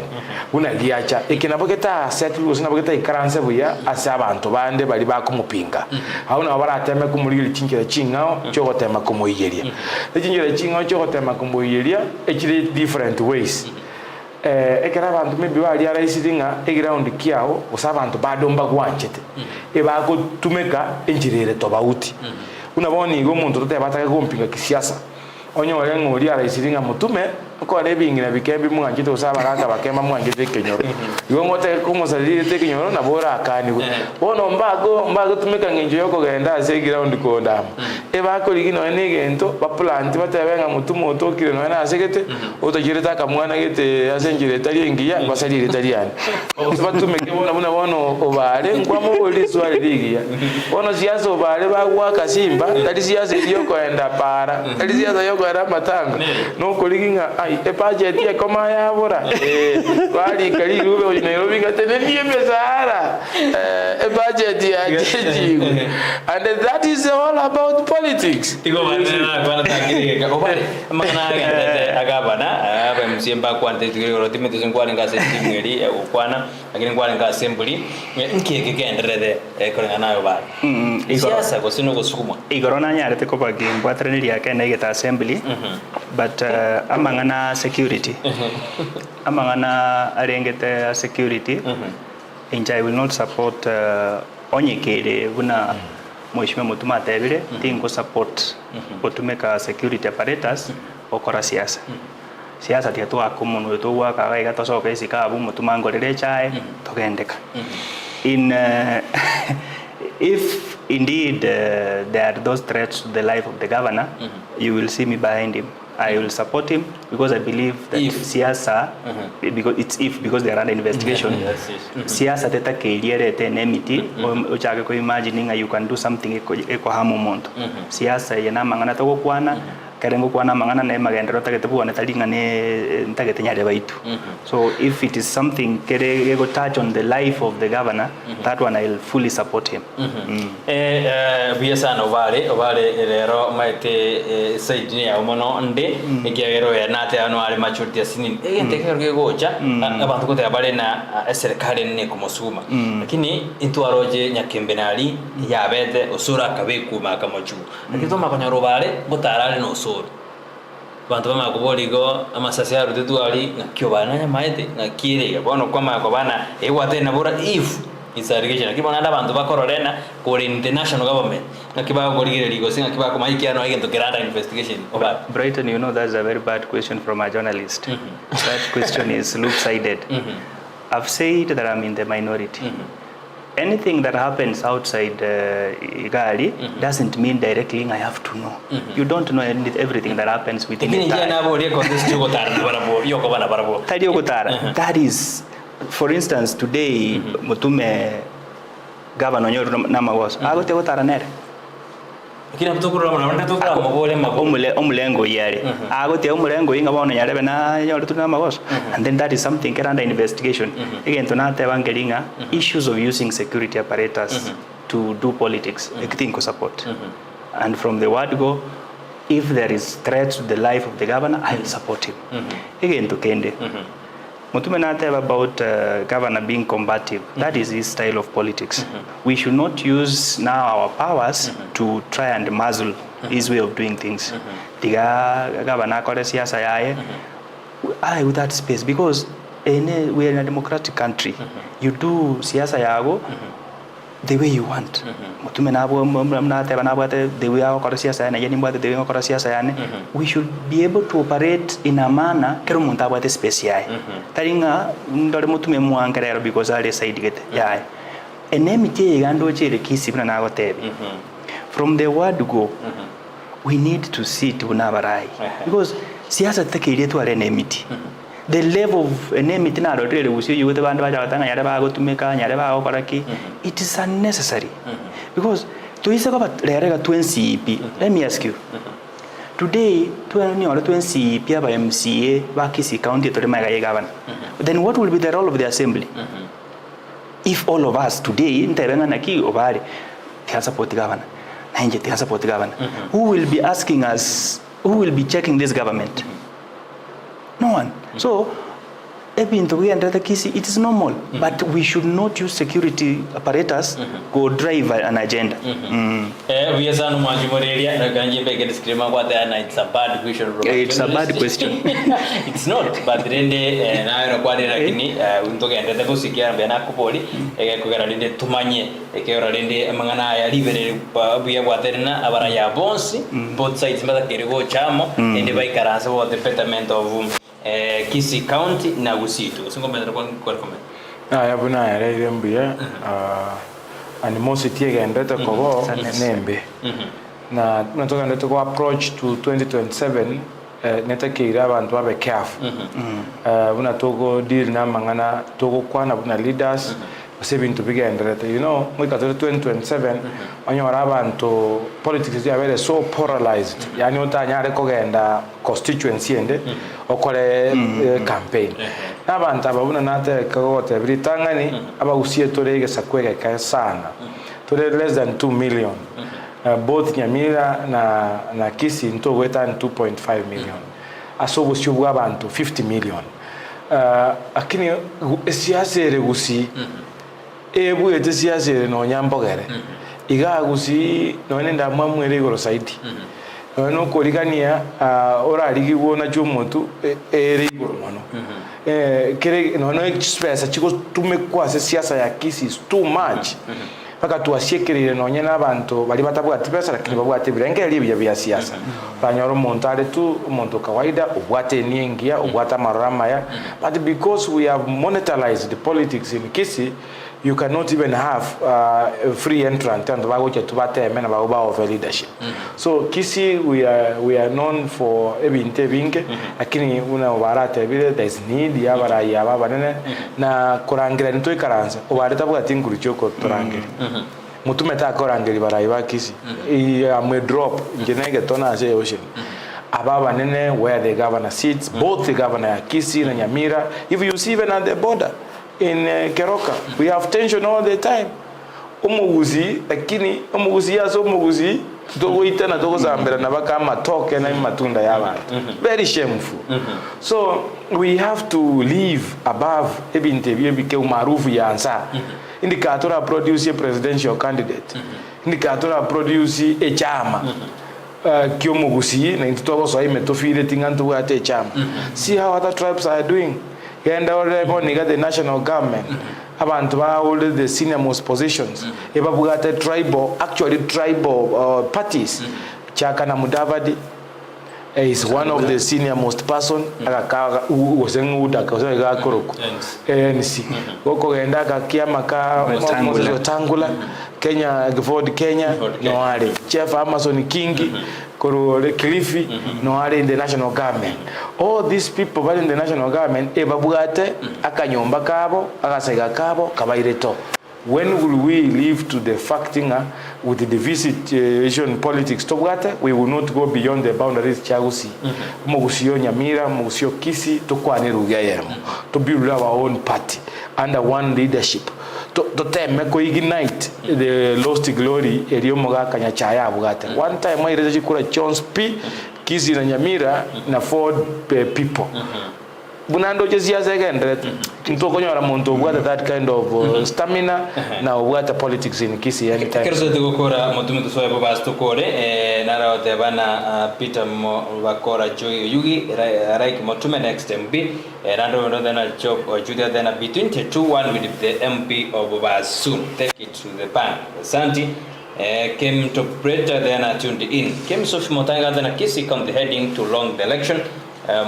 una liacha ikinabogeta settle usina bogeta ikaranse buya asabantu bande bali bakumupinga hauna barateme kumurira chinkira chingao chogotema kumuyiria chinkira chingao chogotema kumuyiria ekiri different ways ekera abantu maybe bali araisiringa eground kiao usabantu badomba gwanchete ebako tumeka enjirere tobauti unaboni ngo muntu totebataka kumpinga kisiasa onyore ngori araisiringa Motume ko rebingira bikembi mwanjite usaba kaka bakema mwanjite kenyoro ngo ngote kumusarire tekenyoro na bora akani bono mbago tumeka ngenjo yoko genda ase ground ko ndama ebako ligino enegento baplanti batebenga Motume otokire no na asegete otajireta kamwana gete asenjire taliengia basalire taliani Motume kibona bono obale nkwamo oliswali ligia bono siasa obale bagwa Simba tali siasa yoko enda para tali siasa yoko era matanga no koliginga budget ya koma ya bora bali kali rube Nairobi ngatene niye mesara budget ya jeji and that is all about politics tigo bana takiri ko bale mana agabana abemsimba kwante tigiro timete zingwale ngase timweli ukwana lakini ngwale ngase assembly nkeke kenderede kolenga nayo bali siasa ko sino gusukuma igorona nyarete ko bagimbo atrenili yake na igeta assembly but amangana security amangana arengete security I will not support onyekere buna Mheshimiwa Motume atebire tingo support Motume Mca security apparatus okora siasa siasa tia tu akomuno tu wa ka ga to so ka isika bu mutumango rere chai togendeka in if indeed there are those threats to the life of the governor, you will see me behind him. I will support him because I believe that siasa, because they are under investigation. Siasa teta keliere te nemiti ochaka ko imagining you can do something eko hamu monto. Siasa yana mangana to kwana karengo kwana mangana na magendero tagete buone talinga ne tagete nyade baitu. So if it is something kere go touch on the life of the governor, that one I will fully support him. Biasa no vale rero maite saidini ya umono nde ekiagero ya nate ano ale maturity asini ntekero gocha abantu kote abale na serikali ne kumosuma lakini into aroje nyakembenali yabete usura kabeku makamochu akito makonyaro bale botarale no usura bantu bama kuboligo amasasi ya rutetu ali nakyo bana nyamaite nakire bono kwama ko bana ewate na bora if it's irrigation kibona abantu bakororena ko international government nakiba gorigere ligo singa kiba ko maiki ano agento geranda investigation over Brighton, you know that's a very bad question from a journalist. That question is loop-sided. I've said that I'm in the minority. Anything that happens outside Igali doesn't mean directly I have to know. You don't know everything that happens within the That is, for instance, today, Motume Governor Namagos, I got to Taranere. Omulengo yari. I got the Omulengo in about Yarabana, and then that is something under investigation. Again, to not have issues of using security apparatus to do politics, I think support. And from the word go, if there is threat to the life of the governor, I will support him. Again, to Kende. Motume Mca about governor being combative. That is his style of politics. We should not use now our powers to try and muzzle his way of doing things. Tiga governor kore siasa yae, I with that space because we are in a democratic country. You do siasa yago the way you want. Motume Mca the way our kore siasa yae, yani mbate the way our kore siasa yae. We should be able to operate in a manner kero munta abate space yae. Taringa ndore Motume Mca because ali side get yae. Enemite gando chere kisi bina nago tebi. From the word go, we need to sit unabarai because siasa take ile tu ale enemity. The level of enmity na rotere usi you the band baja tanga yare ba go to make nyare ba go koraki, it is unnecessary because to isa ko lere ga 20 let me ask you today 20 or 20 pia by MCA ba kisi county to my governor, then what will be the role of the assembly? If all of us today intervenga na ki obari tia support governor na nje tia support governor, who will be asking us, who will be checking this government? No one. So, it is normal, but we should not use security apparatus go drive an agenda. It's a bad question. It's a bad question. It's not, but then both sides the betterment of Kisi County na Gusitu. Singo medra kwa comment. Yabuna ya irembia animosity gendeta ko nembe. Na tunatoka ndeta ko approach to 2027 neta kira abantu babe careful. Una togo deal na mangana togo kwana buna leaders saving to begin that you know we got 2027 onyora abantu politics is very so polarized yani utanyare ko genda constituency ende okore campaign abantu ababuna nate kagote britangani abagusie torege sakwega ka sana tore less than 2 million both Nyamira na Kisi nto weta 2.5 million asobo shubuga abantu 50 million akini siasa regusi ebu ete siasa no nyambogere iga gusi no nenda mwamwere igoro saidi no koligania orari gibona cyumuntu ere igoro mono kere no express chiko tumekwa siasa ya Kisi is too much paka tuasiekerire nonye n'abantu bali batabwati pesa lakini babwate birengeri bya siasa banyoro montale tu umuntu kawaida ubwate niengia ubwata marama ya but because we have monetized the politics in Kisii you cannot even have free entrant and bagoche tubate mena bagoba of leadership so Kisii we are known for ebinte binge lakini una barate bile there is need ya barayi abanene na kurangira nito ikaranza ubareta bwati nguru cyoko turangira mutume ta korangiri barayi ba Kisii amwe drop ngenege tona ase ocean ababa nene where the governor sits both the governor ya Kisii na Nyamira if you see even at the border in Keroka we have tension all the time umuguzi lakini umuguzi yaso umuguzi dogo itana dogo zambera nabaka matoke na matunda y'abantu very shameful so we have to live above ebinte bike umarufu yansa indikatora produce a presidential candidate indikatora produce a chama kyomugusi na intitogo so imetofile tingantu ate chama see how other tribes are doing and already the national government abantu ba hold the senior most positions ebabugate tribal parties Chaka na Mudavadi is one of the senior most person akaka usenguda kausega koroko NC goko genda kakiama ka Tangula Kenya Ford Kenya no ale Chef Amazon Kingi Korole Cliffy no ale in the national government all these people but in the national government ebabugate akanyomba kabo akasega kabo kabaireto when will we leave to the facting with the division politics tobwate we will not go beyond the boundaries chagusi mugusio Nyamira mugusio Kisii tokwane rugayemo to build our own party under one leadership to time ko ignite the lost glory eriomoga kanyachaya abugate one time I reach kura Jones P Kisii na Nyamira na 4 people bunando jezia zegendre ntokonyora muntu obwata that kind of stamina na obwata politics in Kisii anytime kerzo tugokora Motume tusoye babas tukore nara bana Peter bakora joy yugi right Motume next MP rando na job Julia then between 2-1 with the MP of Babas soon take it to the bank Santi came to Preta then tuned in came Sophie Motanga then Kisii come the heading to long the election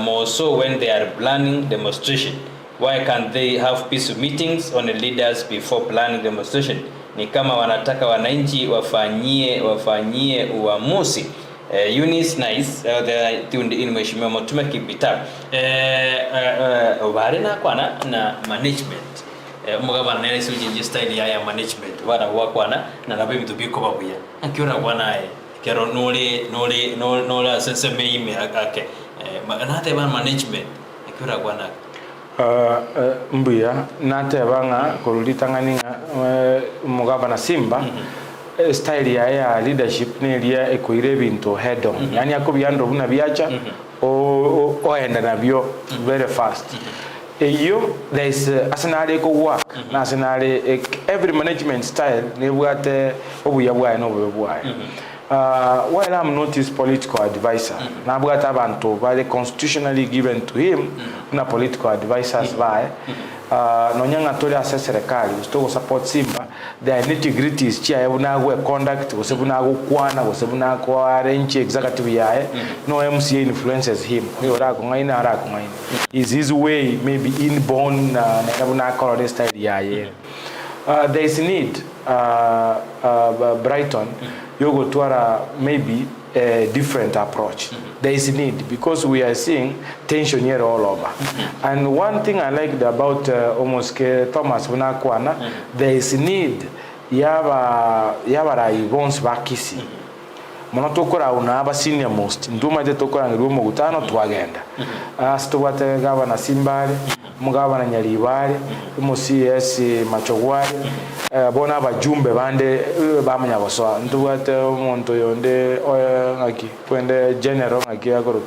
more so when they are planning demonstration. Why can't they have peaceful meetings on the leaders before planning demonstration? Ni kama wanataka wananchi wafanyie uamuzi. Eunice Nice the tuned in mheshimiwa Motume kipita. Barena kwana na management. Mugaba nene sujinji style ya management. Wana wakwana na nabe mtubiko babuya. Akiona kwana kero nole asenseme ime ake. Nate ban management ekura kwana mbuya nate banga kolulitangani mugaba na Simba style ya leadership ne lia ekoire bintu head on yani akobiyandro buna biacha o enda nabyo very fast eyo there is asenale ko work na asenale every management style ne bwate obuya bwaye no bwaye while I'm not his political advisor, Nabugata Banto, by the constitutionally given to him, na political advisors by Nonyanga Tolia Serekali, to support Simba, the nitty-gritties, Chia Unago conduct, was Ebunago Kwana, was Ebunago arrange executive yae, no MCA influences him. Is his way maybe inborn Nebunako or style yae. There is need Brighton Yogo Twara maybe a different approach. There is need because we are seeing tension here all over. And one thing I liked about Omoske Thomas Bunakwana, there is need yabara Ivons Bakisi. Monotokora unaba senior most. Nduma de tokora ngumo gutano twagenda. Asitubate gavana Simbale, mugabana Nyalibale, mu CS Machogwale. Bona abajumbe bande bamanya baswa ndubate umuntu yonde ngaki kwende general ngaki akoro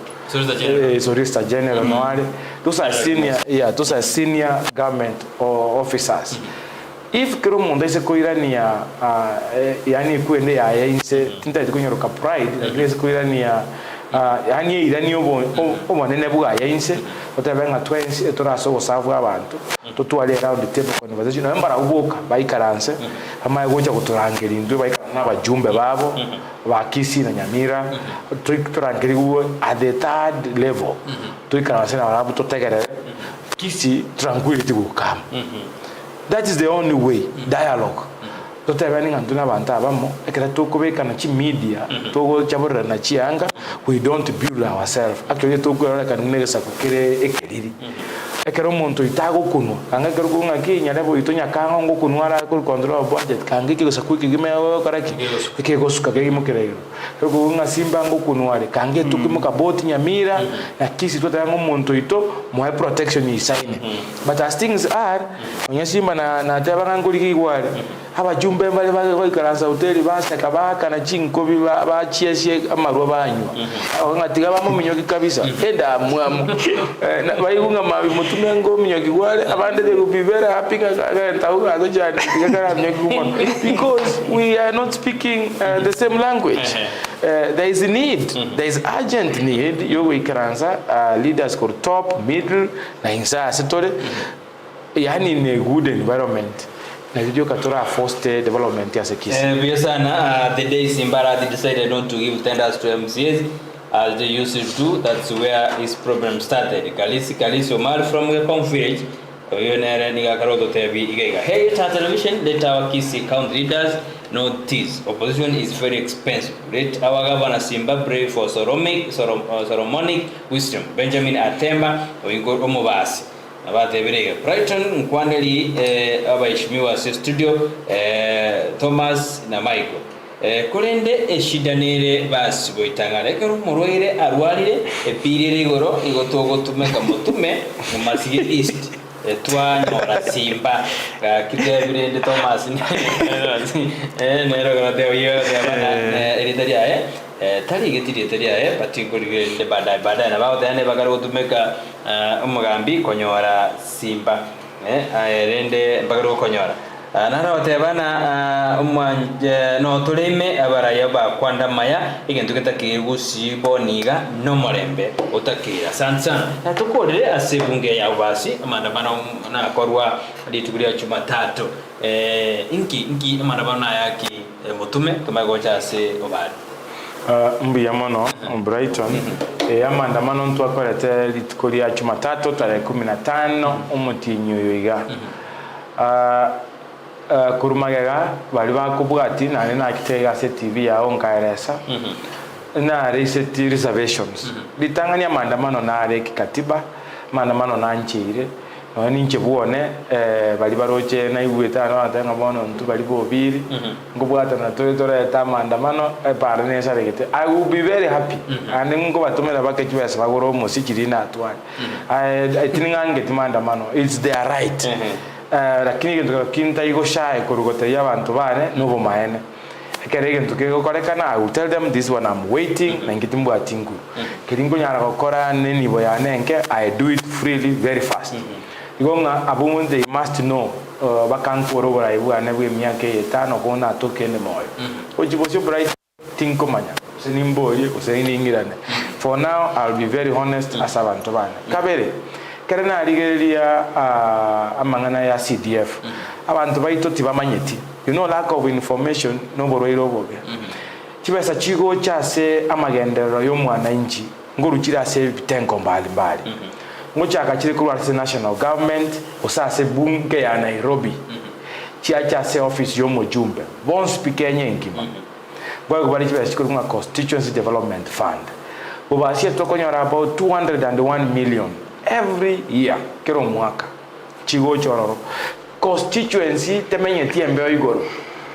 Solicitor General no ale those are senior government officers if kero mundu ise koirania yani kwende ya inse tinta kunyoroka pride ise koirania yani irani obo nene buga ya inse otabenga 20 etoraso savu abantu tutwali around the table conversation nambara ubuka baikaranse amaye gocha kuturangera indwe baikana abajumbe babo bakisi na Nyamira turangeri uwo at the third level tuikaranse na barabu tutegerere kisi tranquility will come. That is the only way. Dialogue. Totebani ngantuna banta abamo ekera tukubeka na chi media togo chabura na chianga, we don't build ourselves. Actually tokora kanunegesa kukire ekeriri ekero muntu itago kuno kanga kero kunga kinya lebo itonya kanga ngo kunwara kuri control budget kanga kigesa kwiki gimeo karaki kike gosuka kege mukirero kero kunga simba ngo kunware kanga tukimuka boti Nyamira na kisi totango muntu ito mo protection isaine. But as things are onyasimba na tabanga nguli kigware abajumbe bali baikaranza hoteli basa kabaka na chinko ba chiesie amarwa banywa ngatiga bamo minyoki kabisa enda mwamu bayunga mabi Motume ngo minyoki gwale abande they will be very happy because we are not speaking the same language. There is a need, there is urgent need. You ikaranza leaders for top, middle na insa setore yani in a good environment. The day Simbarati decided not to give tenders to MCAs as they used to do. That's where his problem started. Kalisi Omar from the conference. Hey, television, let our Kisi count leaders notice. Opposition is very expensive. Let our governor Simba pray for Solomonic wisdom. Benjamin Atemba, we go Mca Basi. Abate birega Brighton Nkwaneli abaishimiwa studio Thomas na Michael kurende eshidanire Basi Boitangare kero murwire arwarire epirire igoro igotogo tumeka Motume Mca Masige East twanyora Simba kitebirende Thomas nero gate oyo yabana eritaria tari getiri taria particularly de bada na bao tane bagaro tumeka umugambi konyora Simba rende bagaro konyora nara otebana umwanje no tulime abaraya ba kwanda maya igentu ketakigusi boniga no morembe otakira sansa natukorere asebunge ya Basi amandamano na korwa litukulia Jumatatu inki amandamano yaki Motume tumagocha se obali mbiyamono Brighton amandamano ntwakorete litukulia Jumatatu tarehe 15 umutinyo yiga kurumagega bali bakubwati nane nakitega se TV ya onkaeresa na reset reservations litanganya mandamano na areki katiba mandamano na nchire noni nchebuone bali baroche na ibweta no atanga bono ntu bali bobiri ngubwata na tore ta mandamano parane saregete. I will be very happy and ngo batumira bakechi bese bagoro musikiri na atwani I think angeti mandamano it's their right. Lakini kintu kinta igo shy kurugoteria abantu bane nubo maene kerege kintu kego korekana. I will tell them this one I'm waiting na ngitimbu atingu kiringo nyara gukora neni boyanenke I do it freely very fast igonga abumun they must know bakankoro boraibu anebwe myake etano kona tokene moyo ojibosyo bright tinko manya senimboye useningirane. For now I'll be very honest as abantu bane kabere kerena arigeria amangana ya CDF abantu baito tibamanyeti lack of information no boroiro bobe kibesa chigo cyase amagendero yo mwana inji ngurukira se bitengo mbali ngochaka kiri ku national government usase bunge ya Nairobi cyase office yo mujumbe bon speaker nyenkima bwa bari kibesa kiri ku constituency development fund ubashye tokonyora about 201 million every year kero mwaka chigo chororo constituency temenyeti embe igoro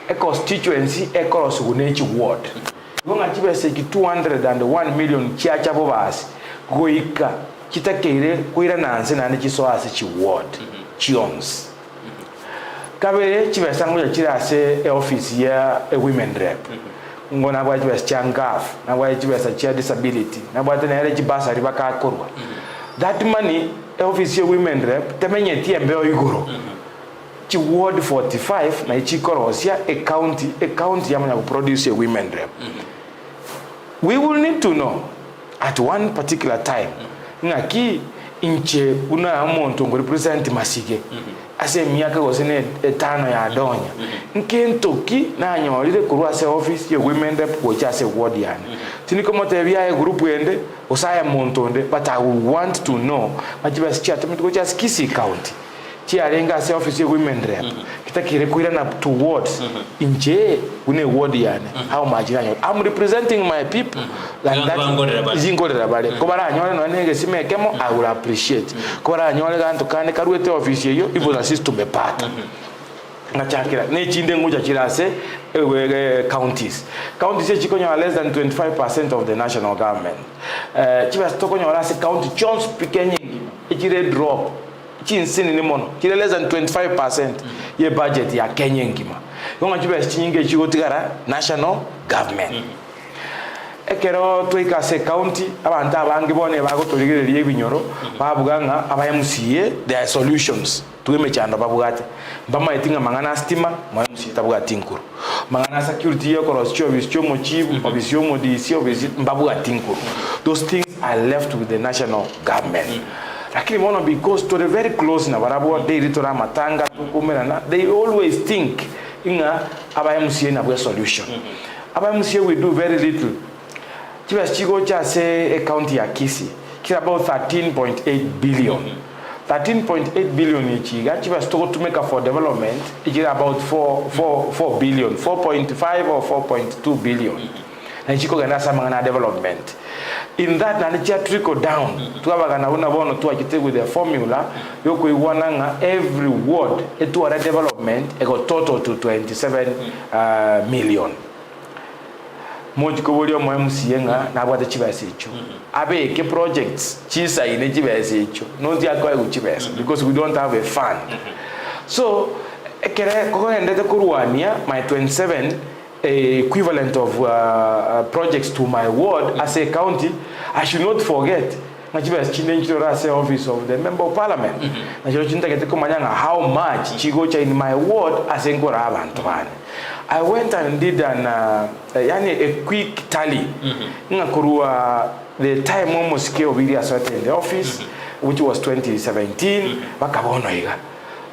a constituency across Gunechi ward ngonga chibese ki 201 million chiacha bo basi goika kitakeire kuira nanse nane chisoase chi ward chions kabere chibesa ngoja chirase office ya women rep ngona bwa chibesa changaf na bwa chibesa chia disability na bwa tena chibasa ribaka korwa. That money office ya women rep temenyeti embe igoro chi ward 45 na ichikorosia a county yamanya produce a women rep. We will need to know at one particular time ngaki inche una omuntu ngo represent Masige ase miaka gosene 5 ya donya nkentoki na nyorire kurwa se office ye women rep ko cha se ward yani tini komo te bia e group ende osaya montonde, but I would want to know majiba si chat mtu ko cha Kisi county chi alenga se office ye women rep kitakire kuira na towards inje une ward yani how much yanyo I'm representing my people like that zingorera bale ko bara nyore no nenge simekemo I will appreciate ko bara nyore gantu kane karuete office yo ibo assist to be part na chakira ne chinde nguja chirase counties chikonya less than 25% of the national government chiba stokonya lase county John speaking echire drop chinsini ni mono chire less than 25% ye budget ya Kenya ngima yonga chiba chinyinge chigotigara national government ekero twika se county abantu abangi bone bagotorigererie binyoro babuganga abayamusiye their solutions tuweme chando babugate bama itinga mangana stima mwamusiye tabugati nkuru mangana security yo koroscho bischo mochibu obisyo modisi obisi babugati nkuru those things are left with the national government lakini mono because to the very close na barabu they ritora matanga tukumera na they always think inga abayamusiye na bwa solution abayamusiye we do very little. Chiba chigo cha se account ya Kisi kira about 13.8 billion 13.8 billion ichiga chiba stoko to make for development ichiga about 4 billion 4.5 or 4.2 billion na chiko gana sama na development in that na chia trickle down tuaba kana una bono tu achite with the formula yoko iwananga every ward etu ara development ego total to 27 million moji ko woli omo MCA nga na bwate chibese echo abe ke projects chisa ine chibese echo no ti akwa ku chibese because we don't have a fund so ekere ko endete kuruania my 27 equivalent of projects to my ward as a county. I should not forget chibese chinenjiro as office of the member of parliament na chiro chinta kumanyanga how much chigocha in my ward as engora abantu bane. I went and did a quick tally. The time almost came over in the office, which was 2017.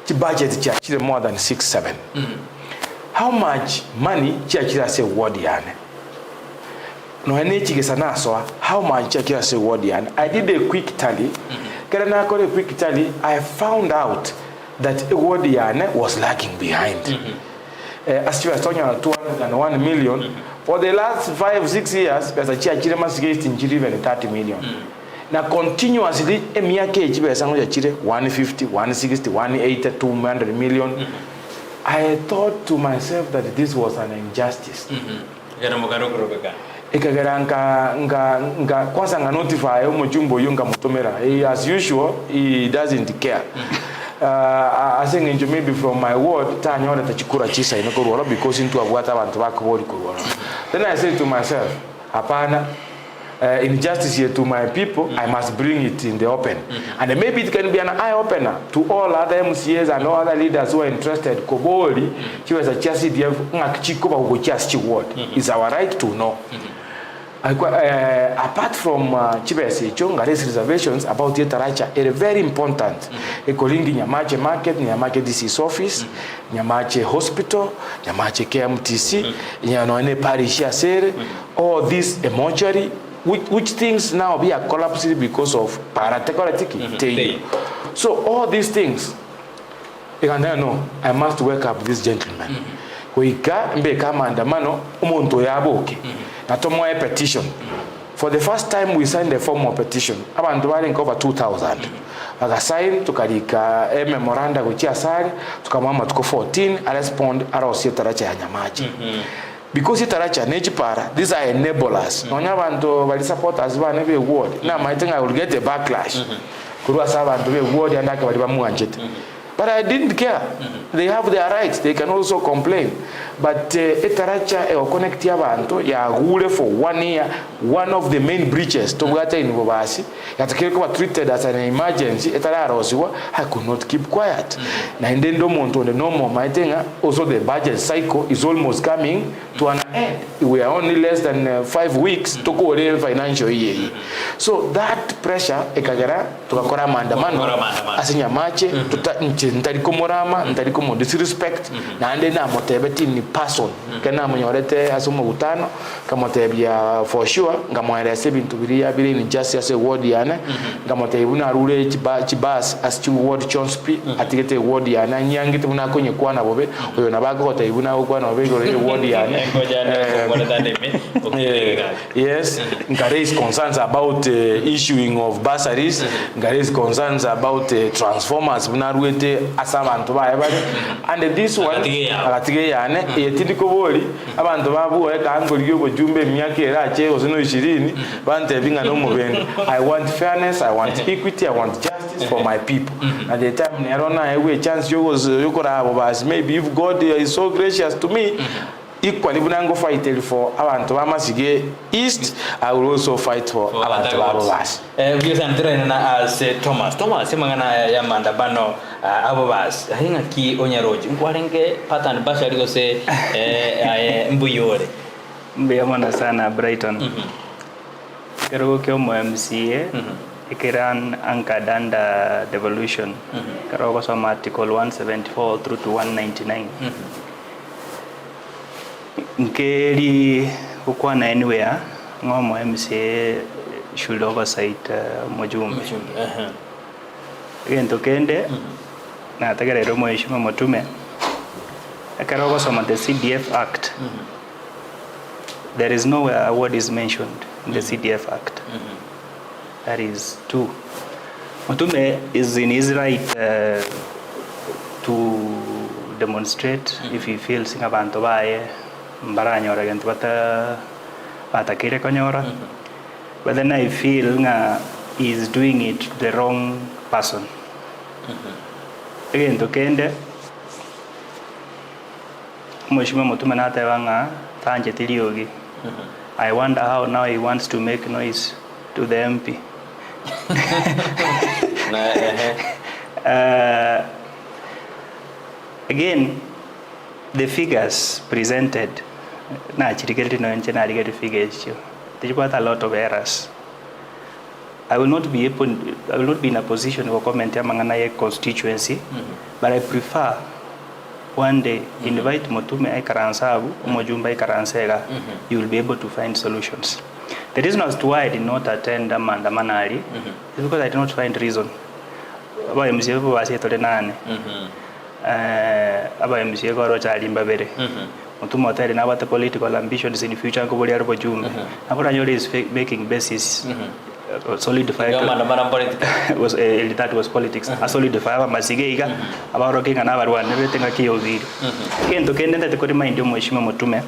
The budget is more than 6-7. How much money is ward yane? No, how much is ward yane? I did a quick tally. I found out that ward yane was lagging behind. As you are talking about 201 million, for the last 5-6 years, there's a Mca Masige in Chile 30 million. Now continuously, Mca Chile 150, 160, 180, 200 million. I thought to myself that this was an injustice. Kwanza nga notify Mujumbo Yunga Mutomera. As usual, he doesn't care. I think maybe from my word, Tanya Tachikura Chisa in Okoro because into a water and tobacco. Then I said to myself, Apana, injustice here to my people, I must bring it in the open. And maybe it can be an eye opener to all other MCAs and all other leaders who are interested. Koboli, she was a chassis, it's our right to know. Apart from Chibese Chonga reservations about Yetaracha, are very important. Ekolingi Nyamache Market, Nyamache DC's office, Nyamache Hospital, Nyamache KMTC, Nyanoane Parish Sere, all these mortuary, which things now be a collapsing because of paratekoratiki. So all these things, I must wake up this gentleman. Kuika mbeka maandamano umonto yaboke. Natomo a petition. For the first time we signed a formal petition. Abantu bali over 2,000. Bagasign tukalika memoranda kuchia sari tukamama tuko 14 I respond arosi Taracha ya Nyamache. Because Taracha Nejipara, these are enablers. Nonya bantu bali supporters ba every ward. Now I think I will get a backlash. Kurwa saba bantu be ward and aka bali bamuanjete. But I didn't care. They have their rights. They can also complain. But etaracha connect yabantu ya gule for 1 year. One of the main breaches to Bugata in Bobasi, yatakiriko treated as an emergency. Etararosiwa, I could not keep quiet. Na indendo monto the normal maitinga. Also the budget cycle is almost coming to an end. We are only less than 5 weeks to go in financial year. So that pressure ekagera tukakora maandamano asinya mache ntariko morama ntariko mo disrespect na ande na motebeti ni person kana munyorete asumo gutano kamotebia for sure ngamwerese bintu biria biri ni just as a word yana ngamotebuna rule chibas as to word chonspi atigete word yana nyangite muna konye kwana bobe oyo nabago hotebuna kwana bobe gore word yana yes ngare is concerns about issuing of bursaries ngare is concerns about transformers bunaruete asabantu baebale and this one agatige yane yetindiko boli abantu babu ekangoliyo bojumbe emyaka erache osino 20 bantebinga no mubendo. I want fairness, I want equity, I want justice for my people. At the time nerona ewe chance yokora bas maybe if God is so gracious to me equally bunango fight for abantu bamasige east, I will also fight for abantu babas. Vio santre na as Thomas mangana ya mandabano abobas hinga ki onyaroji ngwarenge pattern basha liko se mbuyore mbeyamona sana Brighton kero kyo MCA ikiran ankadanda devolution kero ko some article 174 through to 199 nkeri ukwana anywhere ngomo MCA should oversight Motume again tokende na tagarero mheshimiwa Motume akaroko some the CDF Act. There is nowhere a word is mentioned in the CDF Act. That is 2. Motume is in his right to demonstrate if he feels abantu bae mbaranyora gentu batakire konyora. But then I feel he is doing it to the wrong person. Again, tokende mheshimiwa Motume natewanga tanje tiliogi. I wonder how now he wants to make noise to the MP. Again, the figures presented na chirigeti no enche na rigeti figures there quite a lot of errors. I will not be in a position to comment amangana ye constituency, but I prefer one day invite Motume Aikaransabu, Mojumba Aikaransega, you will be able to find solutions. The reason as to why I did not attend Mandamanari is because I did not find reason. Aba MCA was here to nane. Aba MCA goro chali mbabere. Motume otari na what political ambitions in future ko boli arbo Jumbe. Abora nyori is making basis solidify was that was politics. A solidify Masige iga about rocking and everyone everything akiyo video. Again to kende that ko remind mheshimiwa Motume.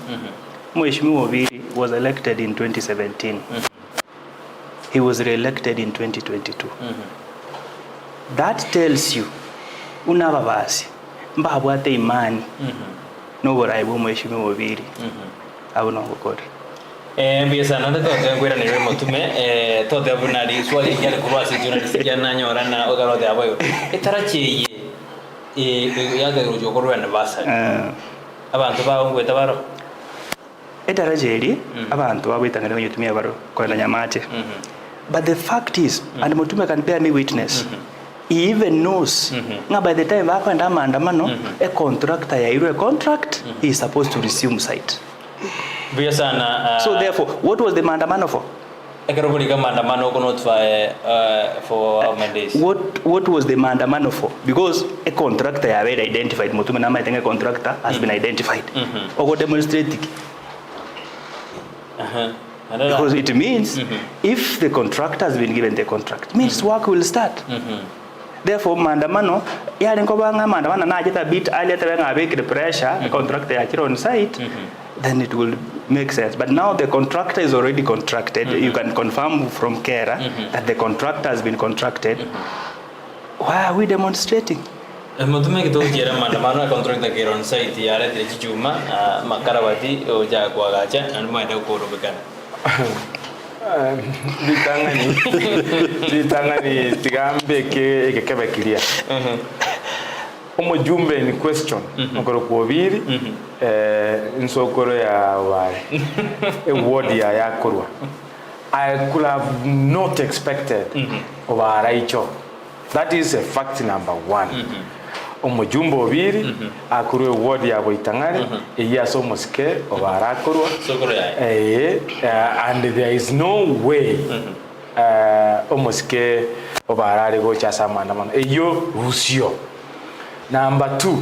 Mheshimiwa Viri was elected in 2017. He was re-elected in 2022. That tells you unababasi mbabwate imani no boraibu mheshimiwa Viri abuna gukora. Mbiyesa nande tote ngwira ni Motume tote abunari swali ngale kurwasi journalist yana nyora na ogarode abayo etarachiye yaga rujo korwa na basa abantu bawo ngweta baro etarajeri abantu babitangana Motume baro kwa nyamate. But the fact is and Motume can bear me witness, he even knows by the time bakwenda maandamano a contractor ya ile contract he is supposed to resume site. So therefore, what was the maandamano for? For how many days? What was the maandamano for? Because a contractor already identified. Motume na a contractor has been identified. Or demonstrating. Because it means if the contractor has been given the contract, means work will start. Therefore, maandamano yale nkobanga maandamano na ajeta bit earlier tebanga abeke the pressure the contractor yakiro on site, then it will make sense. But now the contractor is already contracted. You can confirm from Kera that the contractor has been contracted. Why are we demonstrating? Motume kitokera maandamano ya contractor kero on site ya rete chichuma makarabati oja kwa gacha anumada Okorobekana. Bitangani tigambe ke kebekilia. Omujumbe in question okoro kwobiri nsokoro ya wale ward ya yakorwa. I could have not expected obaraicho. That is a fact number 1. Omujumbe obiri akurwe ward ya Boitangare eyaso moske obarakorwa Sokoro ya. And there is no way omoske obarare go chasa mandamano eyo rusio. Number 2,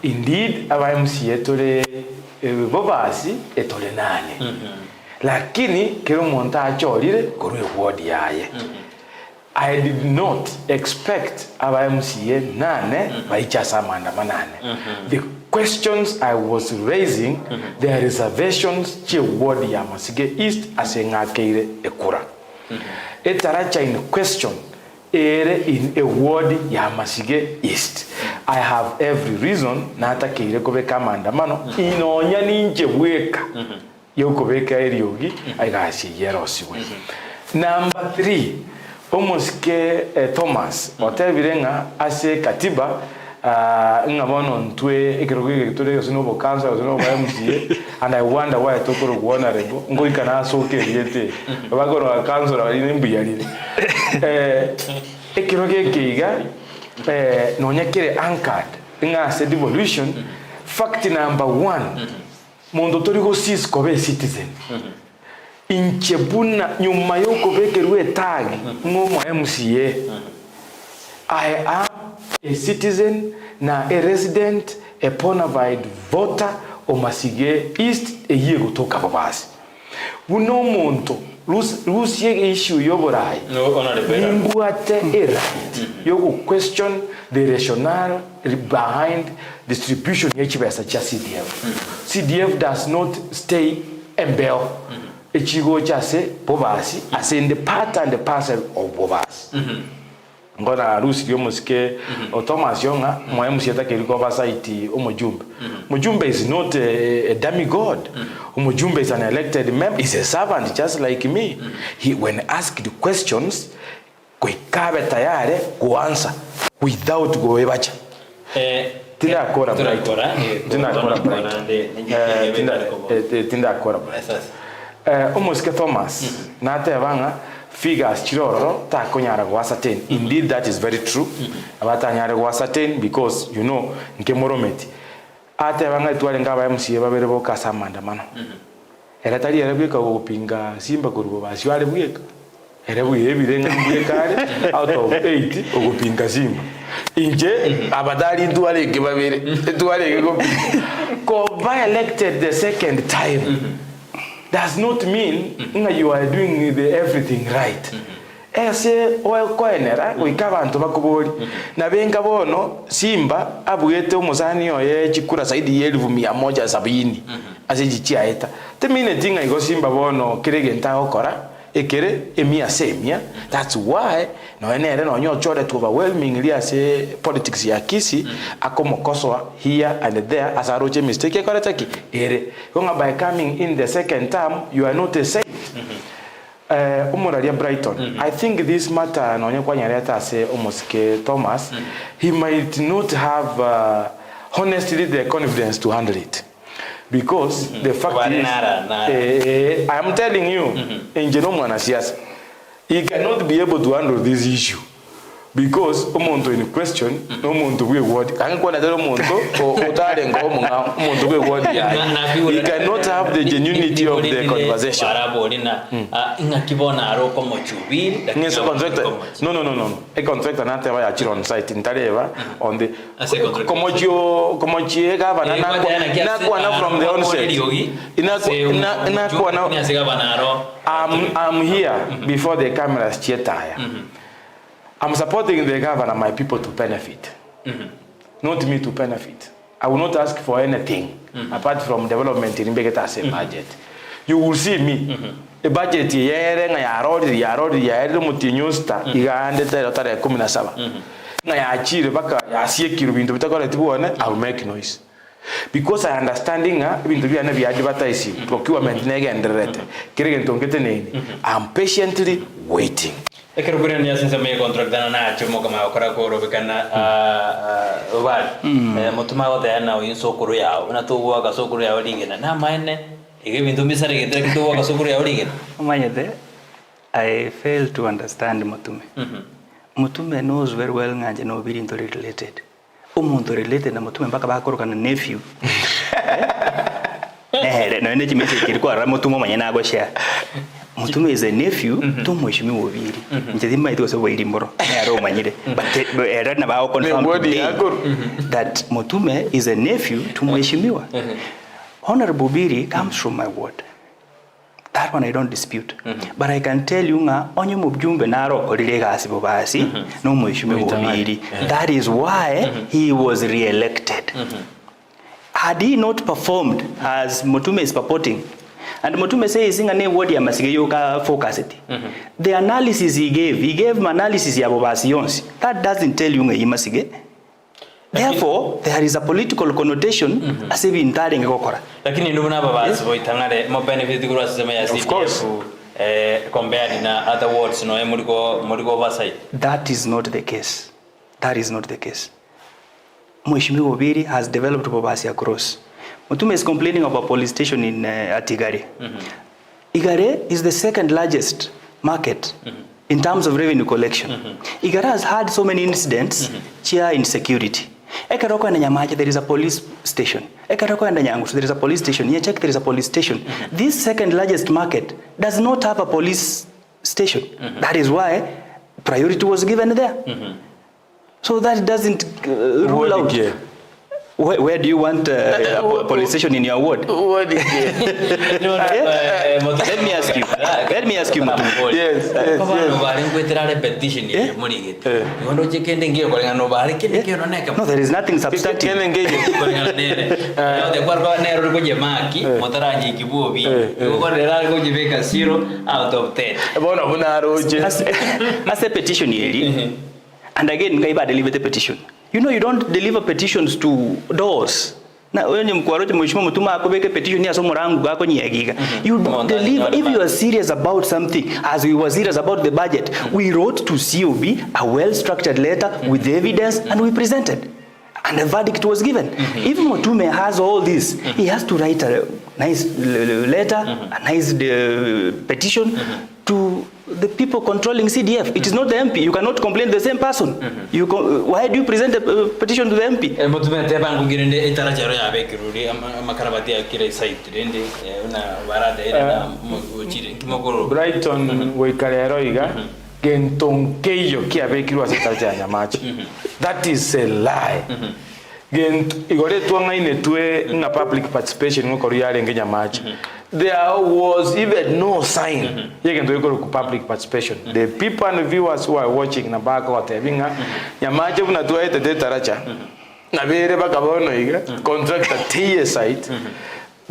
indeed aba MCA tole bobasi etole nane. Lakini kero monta achorire korwe ward yaye. I did not expect aba MCA nane baichasa mandamanane. The questions I was raising, the reservations che ward ya Masige East asengakeire ekura. Etaracha in question ere in a ward ya Masige East. I have every reason na hata keire kobeka mandamano inonya ninje weka yokobeka eriogi aigashi yerosiwe. Number 3, omoske Thomas otebirenga ase katiba ngabono ntwe ekiroge kitore sinobo cancer sinobo MCA and I wonder why tokoro Gokwanera ngo ikana soke yete bagoro cancer ali nimbiyalire ekiroge kiga nonyekere anchored nga se devolution. Fact number 1, mondo torigo sis kobe citizen inchebuna nyuma yoko bekerwe tag ngomo MCA. I am a citizen na a resident, a bona fide voter o Masige East eye kutoka babasi buno monto Lucie issue yoborai nimbuate right yogo question the rationale behind distribution yechibesa cha CDF. CDF does not stay embel echigo chase bobasi as in the part and the parcel of bobasi. Ngona Lucy yomoske o Thomas Yonga mo MCA takeliko oversight omujumbe. Mujumbe is not a demigod. Mujumbe is an elected member, is a servant just like me. He when asked questions kwikabe tayare kuansa without goebacha. Tinda akora bright. Tinda akora bright. Omoske Thomas na tebanga figures chiroro ta konyara go ascertain. Indeed that is very true. Abata nyara go ascertain because you know nkemorometi ate banga twale ngaba MCA babere bo kasa mandamano era tali era bweka opinga simba kurubo basi wale bweka era bwiye birenga bwekare out of 8 okupinga simba inje abadali twale ke babere twale ko by elected the second time does not mean you are doing everything right. Ese Gokwanera wikabantu bakubori na benga bono simba abuyete umuzani oye chikura zaidi ya 1170 azijichia eta temine tinga igo simba bono kirege ntaokora ekere emia semia. That's why no enere no nyochore to overwhelmingly ase politics ya kisi akomokoso here and there as a roche mistake koretaki ere konga by coming in the second term you are not safe. Umuralia Brighton. I think this matter no Gokwanera say omoske Thomas he might not have honestly the confidence to handle it because the fact is I am telling you in Genoma siasa he cannot be able to handle this issue because omonto in question omonto we word kan kwa na omonto otale ngomo nga omonto we word ya he cannot have the genuinity of the conversation ingakibona aroko mochubiri ngeso contractor no a contractor na teba ya chiro on site ntareva on the como chiega banana na kwa from the onset ina kwa I'm here before the cameras chetaya. I'm supporting the governor, my people to benefit. Not me to benefit. I will not ask for anything apart from development in Begeta budget. You will see me. A budget ya rodi ya mutinyosta iga ande tare 17. nga yachire baka yasiekiro bintu bitakora tibone I will make noise because I understanding bintu byane bya advertising procurement negenderete kirege ntongete nini I'm patiently waiting. Ekero kuna ni asenza me contract na chumo kama okora Okorobekana obali mutuma wote yana insokuru yao na tuwa ka sokuru yao ligena na maene ige bintu misare gedre tuwa ka sokuru yao ligena manyete I fail to understand Motume. Motume knows very well nganje no biri into related. Umuntu related na Motume mpaka bakoroka na nephew. No ene chimese kirikuwa ra Motume manye nago share. Motume is a nephew to mweshimi wobiri. Nje mai to so wairi mboro. Ero manyire. But era na ba confirm that Motume is a nephew to mweshimiwa. Honorable Biri comes from my ward. That one I don't dispute. But I can tell you nga onye mubjumbe naro Mca Basi no mweshimi. That is why he was re-elected. Had he not performed as Motume is purporting, and Motume says inga ne word ya Masige yoka focus it. The analysis he gave analysis ya Basi yonsi. That doesn't tell you nga Masige. Therefore, there is a political connotation as if in taring gokora. Lakini ndumuna Basi Boitangare mo benefit gura sema ya CDF compared na other words no muliko oversight. That is not the case. That is not the case. Mheshimiwa Obiri has developed Basi across. Motume is complaining of a police station in Igare. Igare is the second largest market in terms of revenue collection. Igare has had so many incidents, sheer insecurity. Ekaroko and Nyamacha, there is a police station. Ekaroko and Nyangusu, there is a police station. Nyachek, there is a police station. This second largest market does not have a police station. That is why priority was given there. So that doesn't rule out. Where do you want a police station in your ward? Let me ask you. Let me ask you, Motume. Yes. No, there is nothing substantive. Out of 10. As a petition, and again, Ngaiba delivered the petition. You know, you don't deliver petitions to doors. Na when you mkwaro mheshimiwa Motume akobeke petition ya somo rangu gako nyegiga. You deliver if you are serious about something, as we were serious about the budget. We wrote to COB a well-structured letter with evidence, and we presented. And a verdict was given. If Motume has all this, he has to write a nice letter, a nice petition to the people controlling CDF. It is not the MP. You cannot complain the same person. Why do you present a petition to the MP? Motume teba ngungirende itarajaro ya bekirudi makarabati ya kile site rende una barade na uchire kimogoro Brighton wekalero iga gentonkeyo kia bekirwa sitaja nyamachi. That is a lie. Igore tuanga ine tue nga public participation ngo koriale ngenya match. There was even no sign. Yeke ndo ku public participation. The people and viewers who are watching na baka watebinga nyamache buna tuaite data racha. Na bere bakabono iga contractor TS site.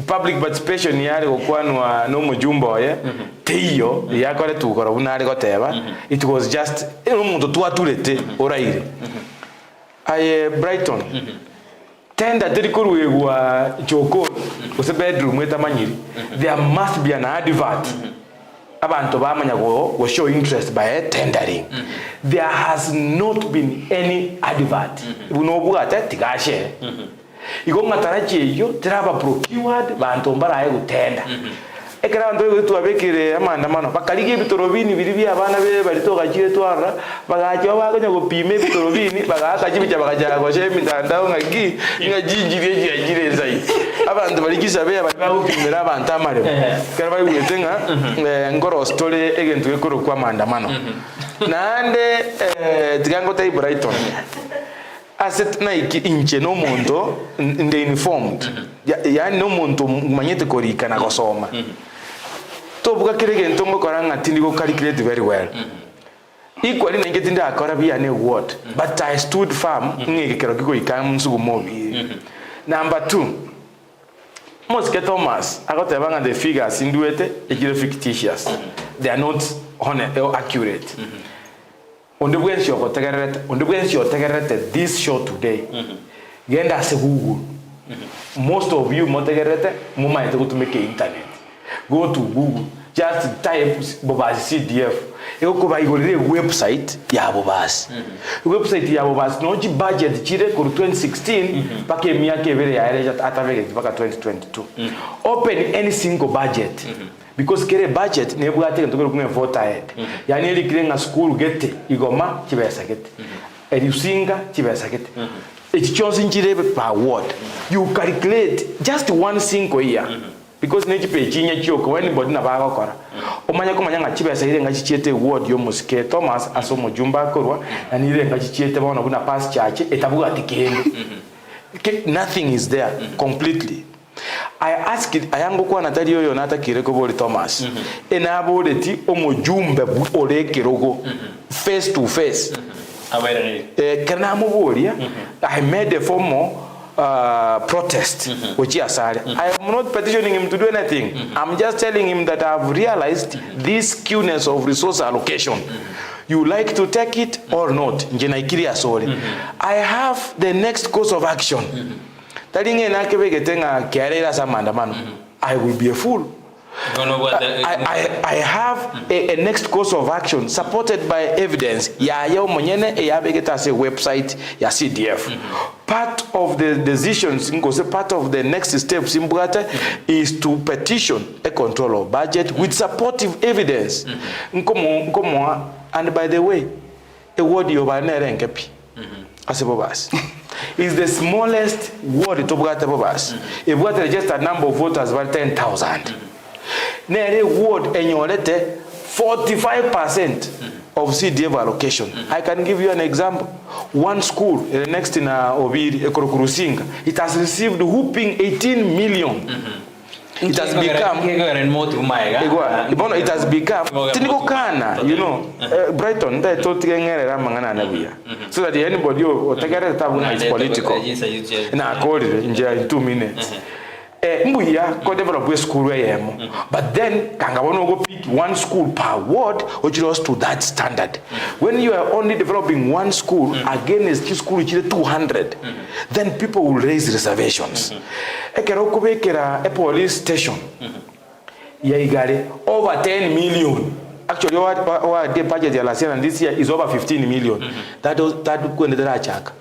Public participation yari kokwanwa no mujumbo ye tiyo yakore tukora bunari goteba. It was just umuntu twatulete oraire. Aye Brighton. Tenda terikuruwe wa Joko ose bedroom etamanyiri. There must be an advert. Abantu bamanya go show interest by tendering. There has not been any advert. Unobuga tigashe. Igonga tarachi yo traba procured bantu mbaraye gutenda. Ekara ndo tu abekire amandamano bakarige bitorobini biribi abana be baritoka kire twara bagaje bagonya gupime bitorobini bagaka kibica bagaja goje mitandao ngagi ngajinjire yagire zai abantu barikisa be bagupimira abantu amare kara bayuyetenga ngoro story egentu ekoro kwa mandamano nande tigango tai Brighton asset na inche no muntu nde informed yani no muntu manyete korika na gosoma to buga kirege ntongo koranga tindigo calculate very well equally na ngeti nda akora bia ne what but I stood firm ngeke kero kiko ikam nsugu mobi. Number 2, Mca Thomas agotebanga the figures induete ejire fictitious. They are not honest or accurate. onde bwensi otegerete this show today genda ase Google. Most of you motegerete mumaite gutumika internet. Go to Google, just type Bobasi CDF. Eko igorire website ya Bobasi. Website ya Bobasi no budget chire ku 2016 paka emyaka ebere ya ereja atavege paka 2022. Open any single budget. Because kere budget ne bwate ntokero kumwe voter head. Yani eri kirenga school gete igoma kibesa gete. Eri usinga kibesa gete. It's chosen chire per word. You calculate just one single year. Because neji pe chinya choko when body na baga kora. Omanya komanya nga kibesa ire nga chichete word yo musike Thomas aso mujumba korwa and ire nga chichete bona buna pass church etabuga tikenge. Nothing is there completely. I ask it ayango kwa natali yoyo nata kireko boli Thomas. Enabo leti omujumbe ole kirogo face to face. Kana muboli I made a formal protest which I am not petitioning him to do anything. I'm just telling him that I've realized this skewness of resource allocation. You like to take it or not? I have the next course of action. I will be a fool. I have a next course of action supported by evidence. Website ya CDF. Part of the decisions, part of the next steps is to petition a control of budget with supportive evidence. And by the way, a word you is the smallest ward to Bogata. If we registered number of voters about 10,000. Nearly ward and your letter 45% of CDF allocation. I can give you an example. One school, the next in Obiri, Ekorokurusinga, it has received whooping 18 million. It has become you know, Brighton, they told so that anybody who take it is political. Now I call it in 2 minutes. Mbuya ko develop a school where but then kangabono go pick one school per ward which is to that standard. When you are only developing one school against school which is 200, then people will raise reservations. Ekera a police station. Yaigare over 10 million. Actually, what the budget and this year is over 15 million. That go into the check.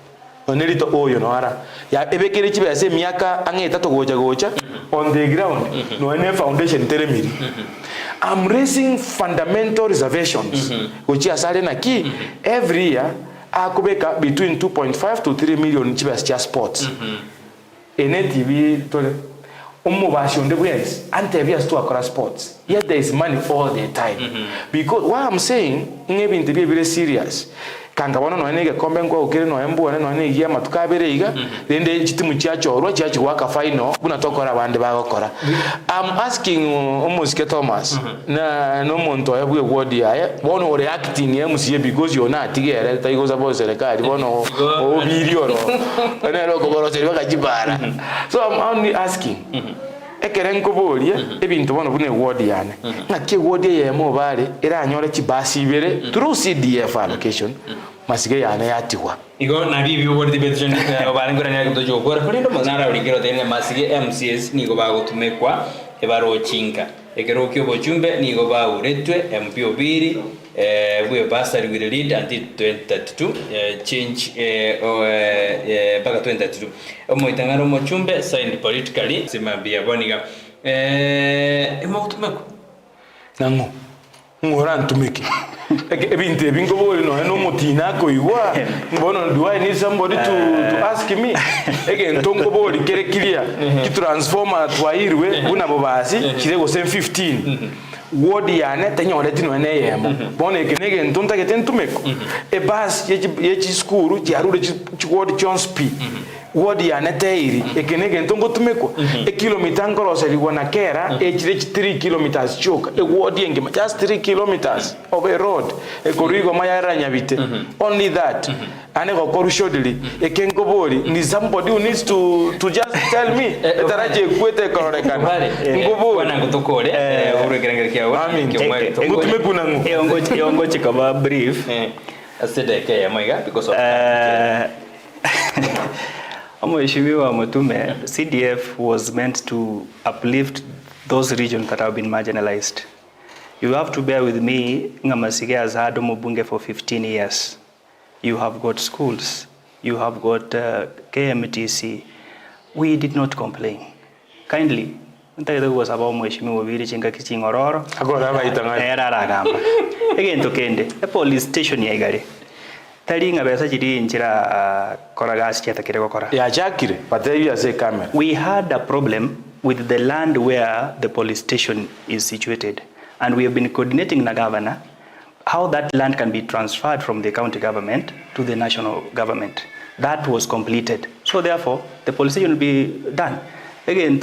Onelito oyo no ara ya ebekere chibe se miaka angeta to gocha on the ground no any foundation telemiri. I'm raising fundamental reservations which are sare na ki every year akubeka between 2.5 to 3 million chibe as sports TV to umubashon the ways antevias to akora sports yet there is money all the time because what I'm saying ngebe to be very serious. Kangabono no nege kombe ngo ukire no embu no nege ya matukabere iga rende chitimu chiacho ro chiacho waka final kuna tokora bande bagokora. I'm asking Mca Thomas na no monto yabwe word ya bono reacting ya musiye because you na tigere tayigo zabo serikali bono obirioro na ro kogoro serikali jibara. So I'm only asking ekerenko bolie ebintu bono bune word yane na ke word ye mo bare era anyore chibasi ibere through CDF allocation Masige yane yatiwa igo na bibi word petition barangora nya kutojo gora kolendo manara urigero tene Masige MCS nigo bagotumekwa ebaro chinga ekero kyo bochumbe nigo bauretwe MP obiri we basari will lead until 2032 change baga 2032 Moitangare Mochumbe signed politically simambia boniga Motume nango ngora ntumiki ebinte bingo boli no mutina ko igwa mbono do I need somebody to ask me ntongo boli kere clear ki transformer twairwe buna bobasi kirego 15 word yane tenyore tino ene yemo bona ekenege ntonta ketentumeko e bas yechi skuru chiarure word chonspi word yane teiri ekenege ntongo tumeko e kilomita ngorose ligwana kera e chire 3 kilometers choka e word yenge just 3 kilometers of a road e korigo mayara nyabite only that ane ko korushodili e kengo boli ni somebody who needs to just tell me etaraje kwete korekana ngobo wana kutokore urekerengere kiawa yongo chikaba brief asideke moiga because of Mheshimiwa Motume, CDF was meant to uplift those regions that have been marginalized. You have to bear with me, Mca Masige has had Mubunge for 15 years. You have got schools, you have got KMTC. We did not complain. Kindly, ntaitha was about Mheshimiwa Viri Chinga Kichingororo. Agora Baitangare. Era ragamba. Again tokende, a police station ya igari. Taringa besa jiri nchira koragasi cheta kirego kora. Ya chakire, patevi ase camera. We had a problem with the land where the police station is situated, and we have been coordinating the governor how that land can be transferred from the county government to the national government. That was completed. So therefore, the police station will be done. Again,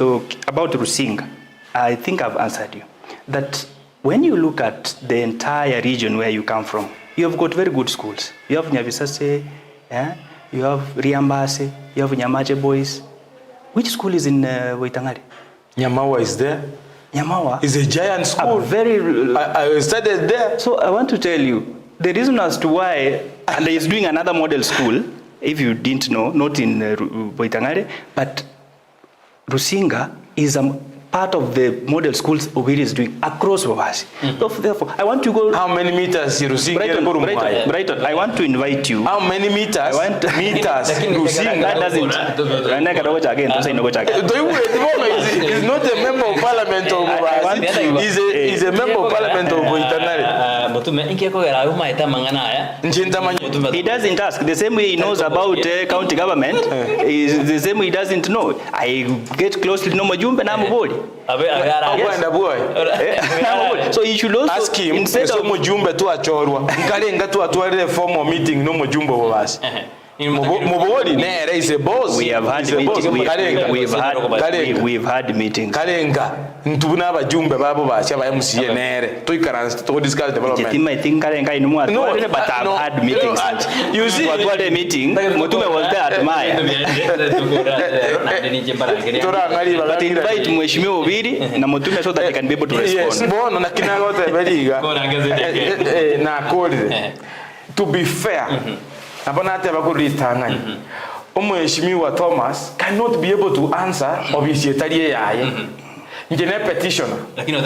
about Rusinga, I think I've answered you. That when you look at the entire region where you come from, you have got very good schools. You have Nyavisase, you have Riambase, you have Nyamache Boys. Which school is in Boitangare? Nyamawa is there. Nyamawa is a giant school. I studied there. So I want to tell you, the reason as to why, and he is doing another model school, if you didn't know, not in Boitangare, but Rusinga is a part of the model schools Obiri is doing across Bobasi. So therefore, I want to go. How many meters Rusinga? Brighton, I want to invite you. How many meters? I want meters. Rusinga. That doesn't. He's not a member of parliament of Bobasi. He's a member of parliament of Boitangare. He doesn't ask. The same way he knows about county government, is the same way he doesn't know. I get close to Nomojumbe na Muboli. So you should also ask him instead of Mujumbe to achorwa nkalenga to atwalire formal meeting no Mujumbe Bobasi. Muboli nere is a boss. We have had meetings. We've had meetings. Kalenga ntubuna abajumbe babo bashya ba MCA nere to discuss development. I think Kalenga in one but I've had meetings. You see what a meeting Motume was there at mine. But invite Mheshimiwa Viri na Motume so that he can be able to respond. Yes, bono na kinagote beliga. Na kodi. To be fair. Mheshimiwa Thomas cannot be able to answer obviously yaye. Petitioner. No.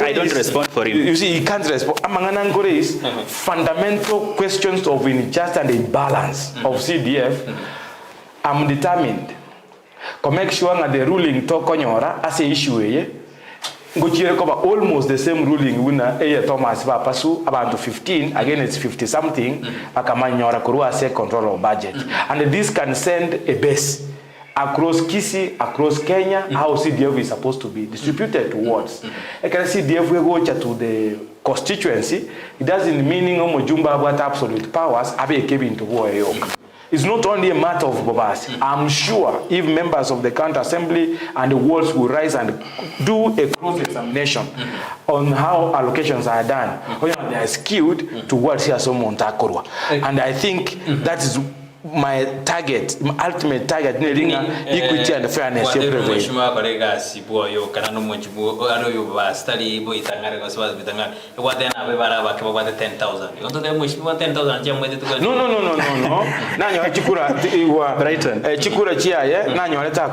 I don't respond for him. You see, he can't respond. Amanganango is fundamental questions of injustice and imbalance of CDF. I'm determined to make sure that the ruling to konyora as a issue almost the same ruling winner Thomas Vapasu about 15 again it's 50 something akamanyora kurua say control of budget and this can send a base across Kisii, across Kenya, how CDF is supposed to be distributed towards. I can CDF we go to the constituency, it doesn't mean Mujumba what absolute powers abe came into York. It's not only a matter of Bobasi. I'm sure if members of the county assembly and the wards will rise and do a close examination on how allocations are done, they are skewed towards Montakorwa. And I think that is my target, my ultimate target, equity and fairness. Mheshimiwa Mca Siboyo kana no mheshimiwa ano yuba study Boitangare kwa sababu Boitangare kwa tena abebara bakeba 10,000 onto the mheshimiwa 10,000 je mwete tukani no nanyo chikura iwa Brighton chikura chiaye nanyo leta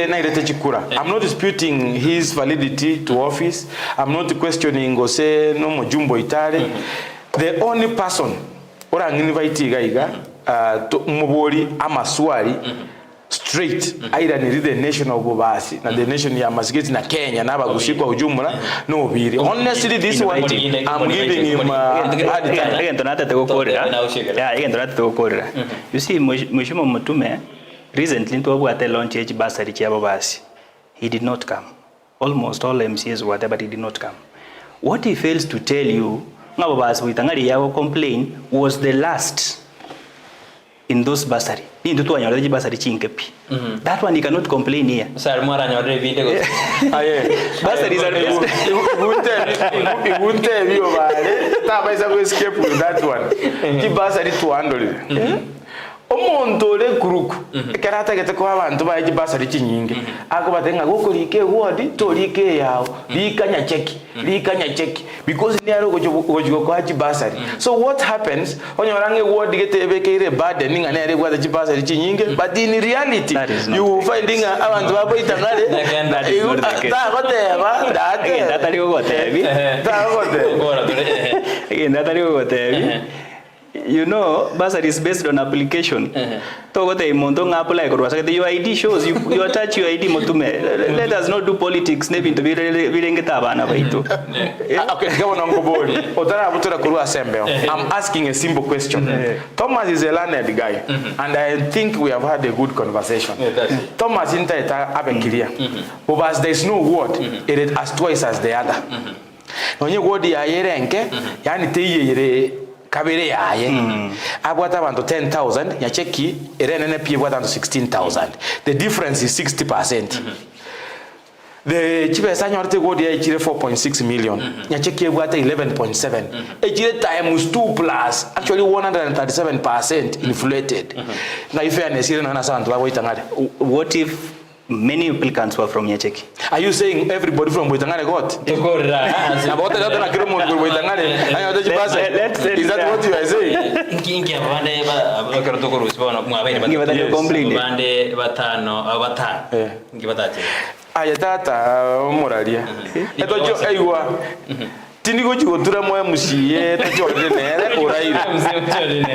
nairete chikura. I'm not disputing his validity to office. I'm not questioning Gose no Mujumbo Itare. The only person ora invite gaiga Muboli amaswali straight either ni the nation of Bobasi na the nation ya Masige na Kenya na bagushikwa ujumla no biri honestly this one I'm giving him again tonata to korera. You see Mheshimiwa Motume recently to abwate launch Mca Basi Bobasi. He did not come. Almost all MCAs were there but he did not come. What he fails to tell you Mca Basi Boitangare yawo complain was the last in those bursary. That one he cannot complain here. Sir, more than your video. Bursaries are he won't tell you about it. Escape with that one. Keep bursary to handle it. omuntu ole kuruku kerata gete kwa abantu baje basari chinyinge akobatenga gukurike wodi torike yao likanya cheki because ni aro gojo kwa basari. So what happens onyorange wodi gete bekeire burden ngane ere kwa basari chinyinge, but in reality you finding abantu baboitangare you know, bursary is based on application. Your ID shows you attach your ID Motume. Let us not do politics. Okay, I'm asking a simple question. Thomas is a learned guy, and I think we have had a good conversation. Thomas is clear, but there is no word. It is as twice as the other. When you go the ayerenke, yani teye kabere yaye abwata abantu 10,000 ya cheki erenene pie bwata 16,000. The difference is 60%. The cheapest annual go there is 4.6 million. Ya cheki bwata 11.7. Ejire times 2 plus actually 137% inflated. Na fairness here na santu Boitangare. What if many applicants were from Nyacheki? Are you saying everybody from Boitangare got? Is that what you are saying? Tinigo chigotura mwa MCA tachorde nere oraira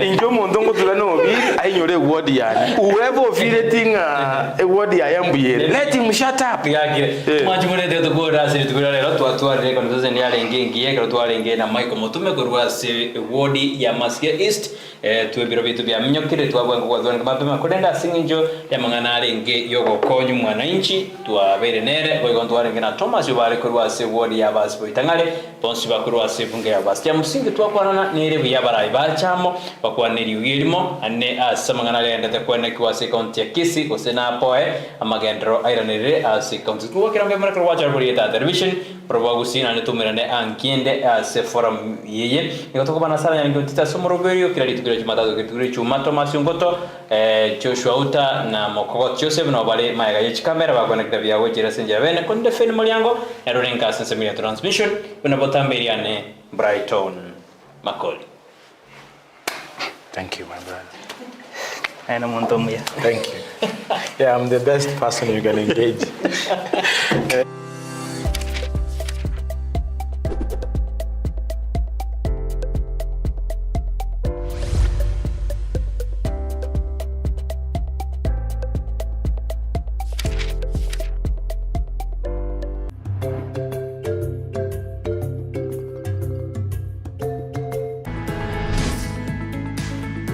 injo muntu ngotura no bi ainyore word yani whoever feeling a word ya yambuyere let him shut up yakire mwajimure de to rasi to lero twatware conversation yale ngengiye kero twale ngena Mca Motume kurwa se word ya Masige East twebiro bitu bya mnyokire twabwangu kwazwana mapema kodenda singinjo ya manganale nge yogo konyu mwananchi twabere nere bwe twale ngena Thomas yobale kurwa se word ya Basi Boitangare bakuru asebunge yabasi ya musingi twakwanana nere biyabarayi bachamo bakwaneri uyirimo ane asamangana lenda takwana kwase county ya Kisii osena poe amagendro airanere as county twakira ngemera kwa wacha buri ta television probagusina ne tumirane ankiende as forum yeye nikotoka bana sala yango tita somoroberio kila litugire jumatatu kitugire chuma Thomas Ngoto Joshua Uta na Mokoko Joseph na bale maiga yechi kamera bakwanekta bya wejera senjera bene konde film mulyango erorenka sensemia transmission unabotambe Brighton Makoli. Thank you, my brother. Thank you. Yeah, I'm the best person you can engage.